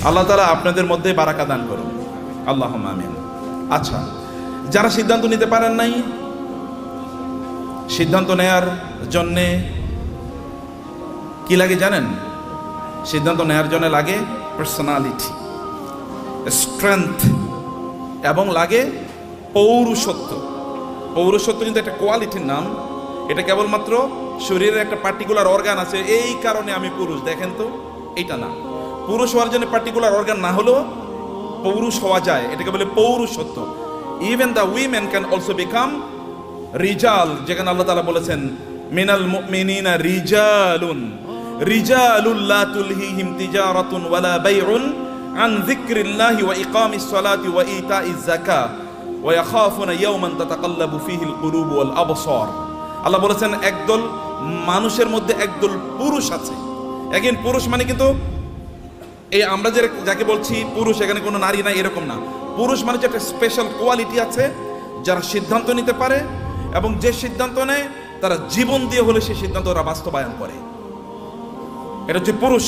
আল্লাহ তাআলা আপনাদের মধ্যে বারাকা দান করুন, আল্লাহুম্মা আমিন। আচ্ছা, যারা সিদ্ধান্ত নিতে পারেন নাই, সিদ্ধান্ত নেয়ার জন্যে কি লাগে জানেন? সিদ্ধান্ত নেয়ার জন্য লাগে পার্সোনালিটি, স্ট্রেংথ, এবং লাগে পৌরুষত্ব। পৌরুষত্ব কিন্তু একটা কোয়ালিটির নাম। এটা কেবলমাত্র শরীরের একটা পার্টিকুলার অর্গান আছে, এই কারণে আমি পুরুষ, দেখেন তো, এটা না। পুরুষ হওয়ার জন্য পার্টিকুলার অর্গান না হলেও পৌরুষ হওয়া যায়, এটাকে বলে পৌরুষত্ব। Even the women can also become রিজাল, যেখানে আল্লাহ তাআলা বলেছেন মিনাল মুমিনিনা রিজালুন রিজালুল লা তুলহিহিম তিজারাতুন ওয়ালা বাইউন আন যিকরিল্লাহি ওয়া ইকামিস সালাতি ওয়া ইতাইজ যাকাত ওয়া ইয়াখাফুনা ইয়াওমান তাতাকাল্লাবু ফীহিল কুলুবু ওয়াল আবসার। আল্লাহ বলেছেন একদল মানুষের মধ্যে একদল পুরুষ আছে। একজন পুরুষ মানে কিন্তু এই আমরা যাকে বলছি পুরুষ, এখানে কোনো নারী নাই এরকম না। পুরুষ মানে যে একটা স্পেশাল কোয়ালিটি আছে, যারা সিদ্ধান্ত নিতে পারে এবং যে সিদ্ধান্ত নেয় তারা জীবন দিয়ে হলে সেই সিদ্ধান্ত ওরা বাস্তবায়ন করে, এটা হচ্ছে পুরুষ।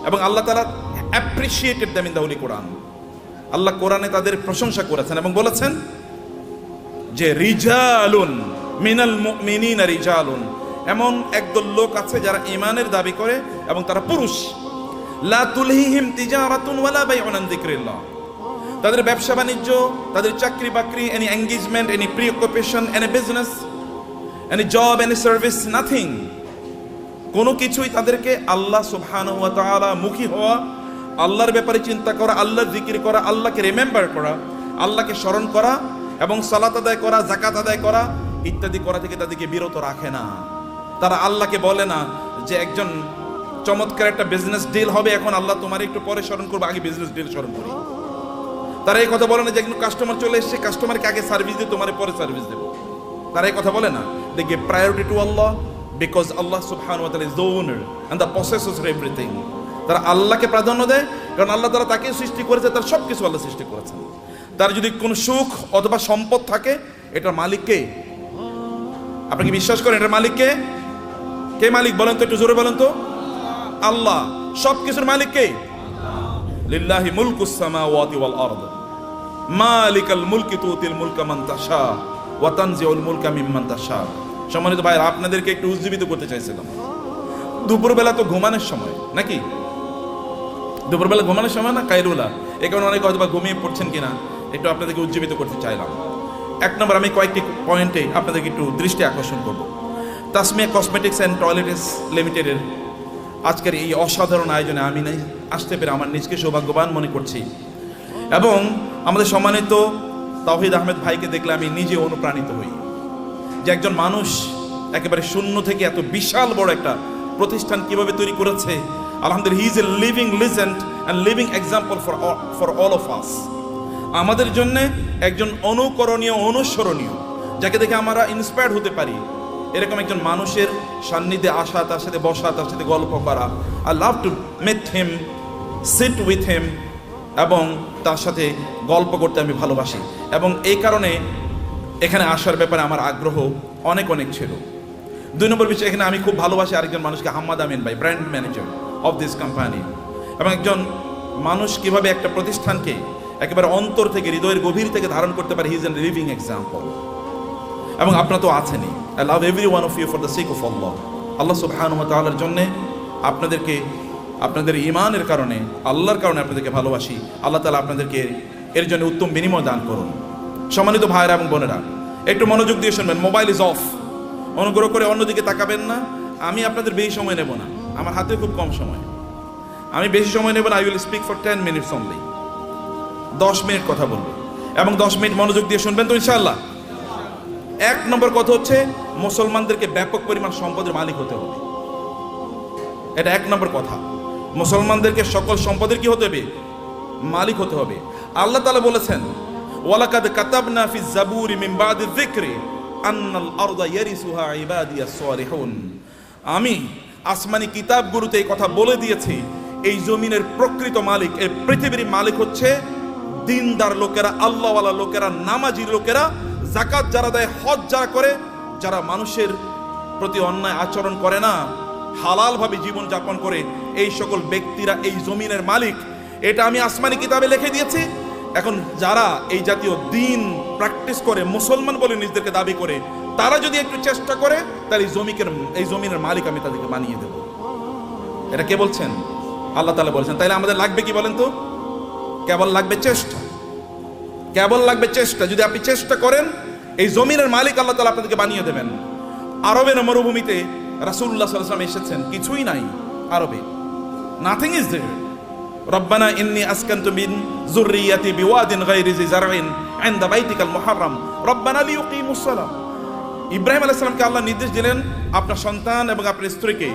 এবং আল্লাহ তাআলা appreciated them in the holy Quran. আল্লাহ কোরআনে তাদের প্রশংসা করেছেন এবং বলেছেন যে রিজালুন মিনাল মুমিনিনা রিজালুন, এমন একদল লোক আছে যারা ঈমানের দাবি করে এবং তারা পুরুষ। লা তুলহিহিম তিজারাতুন ওয়ালা বাইউন আন যিকরিল্লাহ, তাদের ব্যবসা বাণিজ্য, তাদের চাকরি বাকরি, any engagement, any preoccupation, any business, any job, any service, nothing, কোনো কিছুই তাদেরকে আল্লাহ সুবহানাহু ওয়া তাআলা মুখী হওয়া, আল্লাহর ব্যাপারে চিন্তা করা, আল্লাহর জিকির করা, আল্লাহকে রিমেম্বার করা, আল্লাহকে স্মরণ করা এবং সালাত আদায় করা, যাকাত আদায় করা ইত্যাদি করা থেকে তাদেরকে বিরত রাখে না। তারা আল্লাহকে বলে না যে একজন চমৎকার একটা বিজনেস ডিল হবে, এখন আল্লাহ তোমার একটু পরে স্মরণ করবো, আগে বিজনেস ডিল স্মরণ করি। তারা এই কথা বলে না যে একজন কাস্টমার চলে এসেছে, কাস্টমারকে আগে সার্ভিস দিয়ে তোমার পরে সার্ভিস দেবো। তারা এই কথা বলে না। They give priority to Allah because Allah subhanahu wa ta'ala is the owner and the possessor of everything. তারা আল্লাহকে প্রাধান্য দেয় কারণ আল্লাহ তাআলা তাকে সৃষ্টি করেছে, তার সব কিছু আল্লাহ সৃষ্টি করেছেন। তার যদি কোনো সুখ অথবা সম্পদ থাকে, এটার মালিক কে? আপনি কি বিশ্বাস করেন এটার মালিক কে? কে মালিক বলেন তো, একটু জোরে বলেন তো। আল্লাহ। সব কিছুর মালিক কে? লিল্লাহি মুলকুস সামাওয়াতি ওয়াল আরদ মালিকাল মুলকি তুতিল মুলকা মান তাশা ওয়া তানজিউল মুলকা মিম্মান তাশা। সম্মানিত ভাইরা, আপনাদেরকে একটু উজ্জীবিত করতে চাইছিলাম। দুপুরবেলা তো ঘুমানোর সময় নাকি? দুপুরবেলা ঘুমানোর সময় না কায়রুলা, এই কারণে অনেকে হয়তো বা ঘুমিয়ে পড়ছেন কিনা, একটু আপনাদেরকে উজ্জীবিত করতে চাইলাম। এক নম্বর, আমি কয়েকটি পয়েন্টে আপনাদেরকে একটু দৃষ্টি আকর্ষণ করব। তাসমিয়া কসমেটিক্স অ্যান্ড টয়লেটস লিমিটেডের আজকের এই অসাধারণ আয়োজনে আমি আসতে পেরে আমার নিজকে সৌভাগ্যবান মনে করছি এবং আমাদের সম্মানিত তাওহীদ আহমেদ ভাইকে দেখলে আমি নিজে অনুপ্রাণিত হই যে একজন মানুষ একেবারে শূন্য থেকে এত বিশাল বড় একটা প্রতিষ্ঠান কিভাবে তৈরি করেছে। আলহামদুলিল্লাহ, হি is a living legend and living example for all of us. আমাদের জন্য একজন অনুকরণীয়, অনুসরণীয়, যাকে দেখে আমরা ইন্সপায়ার্ড হতে পারি, এরকম একজন মানুষের সান্নিধ্যে আসা, তার সাথে বসা, তার সাথে গল্প করা। I love to meet him, sit with him, এবং তার সাথে গল্প করতে আমি ভালোবাসি এবং এই কারণে এখানে আসার ব্যাপারে আমার আগ্রহ অনেক অনেক ছিল। দুই নম্বর বিষয়, এখানে আমি খুব ভালোবাসি আরেকজন মানুষকে, হাম্মাদ আমিন ভাই, brand manager of this company. এবং একজন মানুষ কিভাবে একটা প্রতিষ্ঠানকে একেবারে অন্তর থেকে, হৃদয়ের গভীর থেকে ধারণ করতে পারে, he is a living example. এবং আপনারা তো আছেনই। I love every one of you for the sake of Allah. আল্লাহ সুবহানাহু ওয়া তাআলার জন্যে আপনাদেরকে, আপনাদের ঈমানের কারণে, আল্লাহর কারণে আপনাদেরকে ভালোবাসি। আল্লাহ তাআলা আপনাদেরকে এর জন্য উত্তম বিনিময় দান করুন। সম্মানিত ভাইরা এবং বোনেরা, একটু মনোযোগ দিয়ে শুনবেন। মোবাইল ইজ অফ, অনুগ্রহ করে অন্যদিকে তাকাবেন না। আমি আপনাদের বেশি সময় নেব না, আমার হাতে খুব কম সময়, আমি বেশি সময় নেব না। I will speak for 10 minutes only. 10 minute কথা বলবো এবং 10 মিনিট মনোযোগ দিয়ে শুনবেন তো ইনশাআল্লাহ। এক নম্বর কথা হচ্ছে, মুসলমানদেরকে ব্যাপক পরিমাণ সম্পদের মালিক হতে হবে। এটা এক নম্বর কথা। মুসলমানদেরকে সকল সম্পদের কি হতে হবে? মালিক হতে হবে। আল্লাহ তাআলা বলেছেন, ওয়ালাকাদ কাতাবনা ফিজ জাবুরি মিন বাদি যিকরি আন্নাল আরদা ইয়ারিসুহা ইবাদিয়াস সালিহুন। আমি আসমানি কিতাবগুলোতে এই কথা বলে দিয়েছি, এই জমিনের প্রকৃত মালিক, এই পৃথিবীর মালিক হচ্ছে দিনদার লোকেরা, আল্লাহওয়ালা লোকেরা, নামাজি লোকেরা, যাকাত যারা দেয়, হজ যারা করে, যারা মানুষের প্রতি অন্যায় আচরণ করে না, হালালভাবে জীবন যাপন করে, এই সকল ব্যক্তিরা এই জমিনের মালিক। এটা আমি আসমানি কিতাবে লিখে দিয়েছি। এখন যারা এই জাতীয় দিন প্র্যাকটিস করে, মুসলমান বলে নিজেদেরকে দাবি করে, তারা যদি একটু চেষ্টা করে, তাহলে এই জমিনের মালিক আমি তাদেরকে বানিয়ে দেব। এটা কে বলছেন? আল্লাহ তাআলা বলছেন। তাইলে আমাদের লাগবে কি বলেন তো? কেবল লাগবে চেষ্টা, কেবল লাগবে চেষ্টা। যদি আপনি চেষ্টা করেন, এই জমিনের মালিক আল্লাহ তাআলা আপনাদেরকে বানিয়ে দেবেন। আরবের মরুভূমিতে রাসূলুল্লাহ সাল্লাল্লাহু আলাইহি ওয়াসাল্লাম এসেছেন, কিছুই নাই আরবে, নাথিং ইজ দেয়ার। রব্বানা ইন্নী আসকানতু মিন যুররিয়াতি বিওয়াদিন গায়রি জি জারইন ইনদা বাইতিকাল মুহাররাম রব্বানা লিইয়ুকিমুস সালাহ। ইব্রাহিম আলাইহিস সালামকে আল্লাহ নির্দেশ দিলেন, আপনার সন্তান এবং আপনার স্ত্রীকে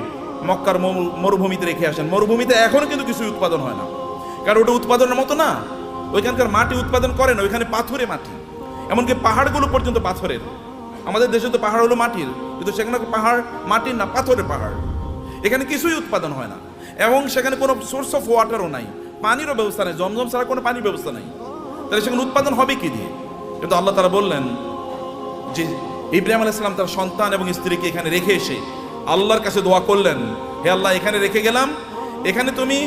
মক্কার মরুভূমিতে রেখে আসেন। মরুভূমিতে এখনো কিন্তু কিছু উৎপাদন হয় না, কারণ ওটা উৎপাদনের মতো না। ওইখানকার মাটি উৎপাদন করে না, ওইখানে পাথুরে মাটি, এমনকি পাহাড়গুলো পর্যন্ত পাথরের। আমাদের দেশে তো পাহাড় হলো মাটির, কিন্তু সেখানে পাহাড় মাটির না, পাথরের পাহাড়। এখানে কিছুই উৎপাদন হয় না, এবং সেখানে কোনো সোর্স অফ ওয়াটারও নাই, পানিরও ব্যবস্থা নেই, জমজম ছাড়া কোনো পানির ব্যবস্থা নেই। তাহলে সেখানে উৎপাদন হবে কি দিয়ে? কিন্তু আল্লাহ তাআলা বললেন যে ইব্রাহিম আলাইহিস সালাম তার সন্তান এবং স্ত্রীকে এখানে রেখে এসে আল্লাহর কাছে দোয়া করলেন, হে আল্লাহ, এখানে রেখে গেলাম, এখানে তুমি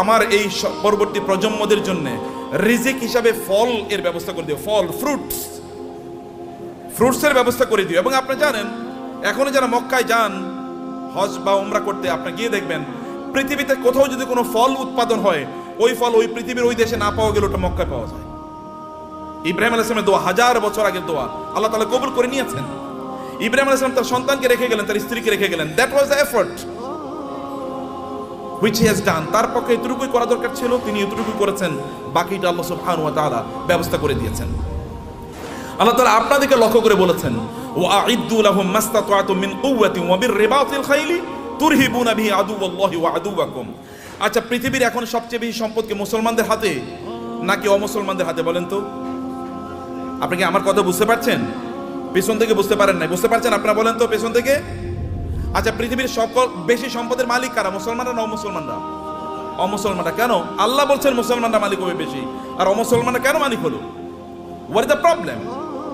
আমার এই পরবর্তী প্রজন্মদের জন্য রিজিক হিসাবে ফল এর ব্যবস্থা করে দিও, ফল, ফ্রুটসের ব্যবস্থা করে দিও। এবং আপনি জানেন, এখনো যারা মক্কায় যান হজ বা উমরা করতে, আপনি গিয়ে দেখবেন পৃথিবীতে কোথাও যদি কোনো ফল উৎপাদন হয়, ওই ফল ওই পৃথিবীর ওই দেশে না পাওয়া গেলে ওটা মক্কায় পাওয়া যায়। ইব্রাহিম আলাইহিস সালামের দোয়া, 1000 বছর আগের দোয়া, আল্লাহ তাআলা কবুল করে নিয়েছেন। ইব্রাহিম আলাইহিস সালাম তার সন্তানকে রেখে গেলেন, তার স্ত্রীকে রেখে গেলেন। That was the effort which he has done। তার পক্ষে এতটুকুই করা দরকার ছিল, তিনি এতটুকুই করেছেন, বাকিটা আল্লাহ সুবহানাহু ওয়া তাআলা ব্যবস্থা করে দিয়েছেন। আল্লাহ তাআলা আপনাদেরকে লক্ষ্য করে বলেছেন, ওয়া'ইদ্দু লাহুম মাসতাতা'তুম মিন কুওয়াতিন ওয়া বির-রিবাতিল খাইলি তুরহিবুনা বিহি আদুওয়াল্লাহি ওয়া আদুওয়াকুম। আচ্ছা, পৃথিবীর এখন সবচেয়ে বেশি সম্পদ কি মুসলমানদের হাতে নাকি অমুসলমানদের হাতে বলেন তো? আপনি কি আমার কথা বুঝতে পারছেন? পেছন থেকে বুঝতে পারেন নাই, বুঝতে পারছেন আপনারা বলেন তো পেছন থেকে? আচ্ছা, পৃথিবীর সকল বেশি সম্পদের মালিক কারা, মুসলমানরা না অমুসলমানরা? অমুসলমানরা। কেন? আল্লাহ বলছেন মুসলমানরা মালিক হবে বেশি, আর অমুসলমানরা কেন মালিক হলো? What is the problem?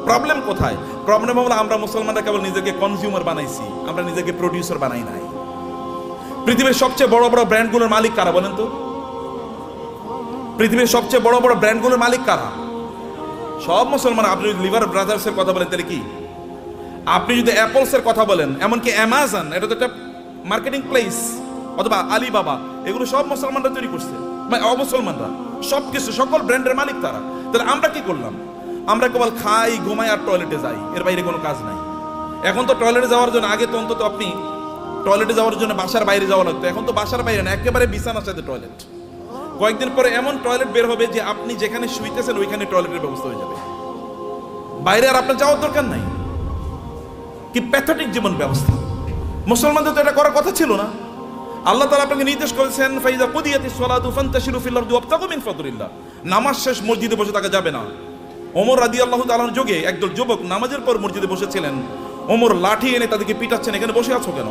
Problem কোথায়? প্রবলেম হলো আমরা মুসলমানরা কেবল নিজেকে কনজিউমার বানাইছি, আমরা নিজেকে প্রডিউসার বানাই নাই। পৃথিবীর সবচেয়ে বড় বড় ব্র্যান্ডগুলোর মালিক কারা বলেন তো? পৃথিবীর সবচেয়ে বড় বড় ব্র্যান্ডগুলোর মালিক কারা? সব মুসলমান। আপনি যদি লিভার ব্রাদার্সের কথা বলেন তাহলে কি? আপনি যদি অ্যাপলসের কথা বলেন, এমনকি অ্যামাজন, এটা তো একটা মার্কেটিং প্লেস, অথবা আলিবাবা, এগুলো সব মুসলমানরা তৈরি করছে, মানে অমুসলমানরা। সব কিছু, সকল ব্র্যান্ডের মালিক তারা। তাহলে আমরা কি করলাম? আমরা কেবল খাই, ঘুমাই আর টয়লেটে যাই, এর বাইরে কোনো কাজ নাই। এখন তো টয়লেটে যাওয়ার জন্য, আগে তো অন্তত আপনি টয়লেটে যাওয়ার জন্য বাসার বাইরে যাওয়া লাগতো, এখন তো বাসার বাইরে না, একেবারে বিছানার সাথে টয়লেট। কয়েকদিন পরে এমন টয়লেট বের হবে যে আপনি যেখানে শুইতেছেন ওইখানে টয়লেটের ব্যবস্থা হয়ে যাবে, বাইরে আর আপনার যাওয়ার দরকার নাই। কি প্যাথেটিক জীবন ব্যবস্থা! মুসলমানদের তো এটা করার কথা ছিল না। আল্লাহ তাআলা আপনাকে নির্দেশ করেছেন, ফাইজা কুদিয়াতিস সালাতু ফান্তাশিরু ফিল আরদি ওয়াবতাগু মিন ফাদলিল্লাহ। নামাজ শেষ মসজিদে বসে থাকা যাবে না। ওমর রাদিয়াল্লাহু তাআলার যুগে একদল যুবক নামাজের পর মসজিদে বসেছিলেন, ওমর লাঠি এনে তাদেরকে পিটাচ্ছেন, এখানে বসে আছো কেন?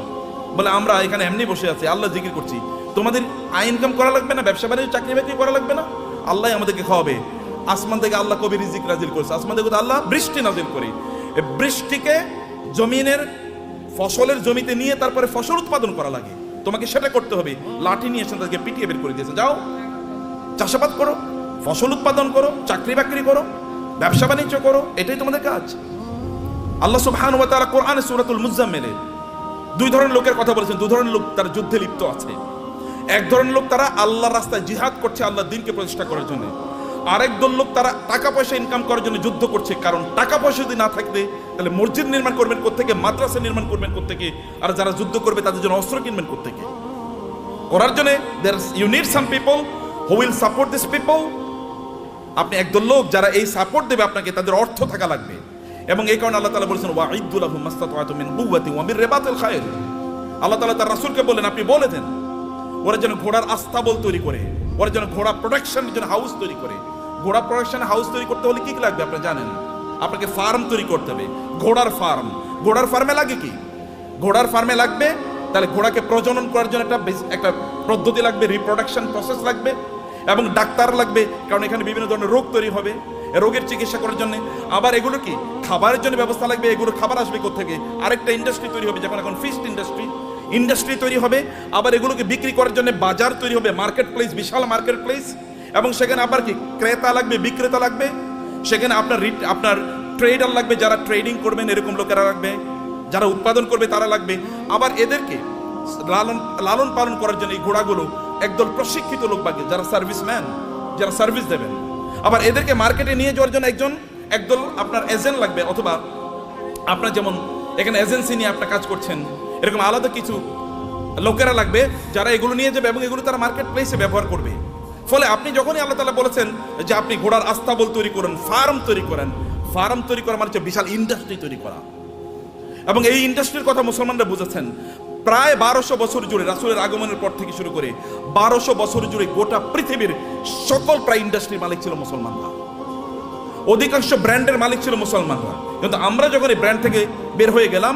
বলে, আমরা এখানে এমনি বসে আছি, আল্লাহ জিকির করছি। তোমাদের আয় ইনকাম করা লাগবে না, ব্যবসা বাণিজ্য, চাকরি বাকরি করা লাগবে না, আল্লাহ আমাদেরকে খাওয়াবে। আসমান থেকে আল্লাহ কবি রিজিক নাজিল করেছে, আসমান থেকে আল্লাহ বৃষ্টি নাজিল করে, এই বৃষ্টিকে জমিনের ফসলের জমিতে নিয়ে তারপরে ফসল উৎপাদন করা লাগে, তোমাকে সেটা করতে হবে। লাঠি নিয়ে এসে তাদেরকে পিটিয়ে বের করে দিয়েছে, যাও চাষাবাদ করো, ফসল উৎপাদন করো, চাকরি বাকরি করো, ব্যবসা বাণিজ্য করো, এটাই তোমাদের কাজ। আল্লাহ সুবহানাহু ওয়া তাআলা কোরআনে সূরাতুল মুজাম্মিলে দুই ধরনের লোকের কথা বলেছেন। দুই ধরনের লোক তারা যুদ্ধে লিপ্ত আছে। এক ধরনের লোক তারা আল্লাহর রাস্তায় জিহাদ করছে, আল্লাহর দ্বীনকে প্রতিষ্ঠা করার জন্য। আরেক দল লোক তারা টাকা পয়সা ইনকাম করার জন্য যুদ্ধ করছে, কারণ টাকা পয়সা যদি না থাকবে তাহলে মসজিদ নির্মাণ করবেন কোত্থেকে, মাদ্রাসা নির্মাণ করবেন কোত্থেকে, আর যারা যুদ্ধ করবে তাদের জন্য অস্ত্র কিনবেন কোত্থেকে। করার জন্য you need some people who will support this people. আপনি একদল লোক যারা এই সাপোর্ট দেবে আপনাকে, তাদের অর্থ থাকা লাগবে। এবং এই কারণে আল্লাহ তাআলা বলেছেন, ওয়া'ইদ্দু লাহুম মাসতাতা'তুম মিন কুওয়াতিন ওয়া বির-রিবাতিল খাইল। আল্লাহ তাআলা তার রাসূলকে বলেন, আপনি বলে দেন ওরা যেন ঘোড়ার আস্তাবল তৈরি করে, ওরা যেন ঘোড়া প্রোডাকশনের জন্য হাউস তৈরি করে। ঘোড়া প্রোডাকশন হাউস তৈরি করতে হলে কি কি লাগবে আপনি জানেন? আপনাকে ফার্ম তৈরি করতে হবে, ঘোড়ার ফার্ম। ঘোড়ার ফার্মে লাগে কি? ঘোড়ার ফার্মে লাগবে তাহলে ঘোড়াকে প্রজনন করার জন্য একটা পদ্ধতি লাগবে, রিপ্রোডাকশন প্রসেস লাগবে, এবং ডাক্তার লাগবে, কারণ এখানে বিভিন্ন ধরনের রোগ তৈরি হবে, রোগের চিকিৎসা করার জন্য। আবার এগুলো কি খাবারের জন্য ব্যবস্থা লাগবে, এগুলো খাবার আসবে কোথা থেকে? আরেকটা ইন্ডাস্ট্রি তৈরি হবে, যেমন এখন ফিশ ইন্ডাস্ট্রি। ইন্ডাস্ট্রি তৈরি হবে, আবার এগুলোকে বিক্রি করার জন্য বাজার তৈরি হবে, মার্কেট প্লেস, বিশাল মার্কেট প্লেস, এবং সেখানে আবার কি ক্রেতা লাগবে, বিক্রেতা লাগবে, সেখানে আপনার ট্রেডার লাগবে, যারা ট্রেডিং করবেন এরকম লোকেরা লাগবে, যারা উৎপাদন করবে তারা লাগবে। আবার এদেরকে লালন পালন করার জন্য এই ঘোড়াগুলো একদল প্রশিক্ষিত লোক লাগবে, যারা সার্ভিসম্যান, যারা সার্ভিস দেবেন। আবার এদেরকে মার্কেটে নিয়ে যাওয়ার জন্য একদল আপনার এজেন্ট লাগবে, অথবা আপনার যেমন এখানে এজেন্সি নিয়ে আপনার কাজ করছেন, এরকম আলাদা কিছু লোকেরা লাগবে যারা এগুলো নিয়ে যাবে এবং এগুলো তারা মার্কেট প্লেসে ব্যবহার করবে। ফলে আপনি যখনই আল্লাহ তাআলা বলেছেন যে আপনি ঘোড়ার আস্তাবল তৈরি করেন, ফার্ম তৈরি করেন, ফার্ম তৈরি করা মানে হচ্ছে বিশাল ইন্ডাস্ট্রি তৈরি করা। এবং এই ইন্ডাস্ট্রির কথা মুসলমানরা বুঝেছেন। প্রায় 1200 বছর জুড়ে রাসূলের আগমনের পর থেকে শুরু করে 1200 বছর জুড়ে গোটা পৃথিবীর সকল প্রায় ইন্ডাস্ট্রির মালিক ছিল মুসলমানরা, অধিকাংশ ব্র্যান্ডের মালিক ছিল মুসলমানরা। কিন্তু আমরা যখন এই ব্র্যান্ড থেকে বের হয়ে গেলাম,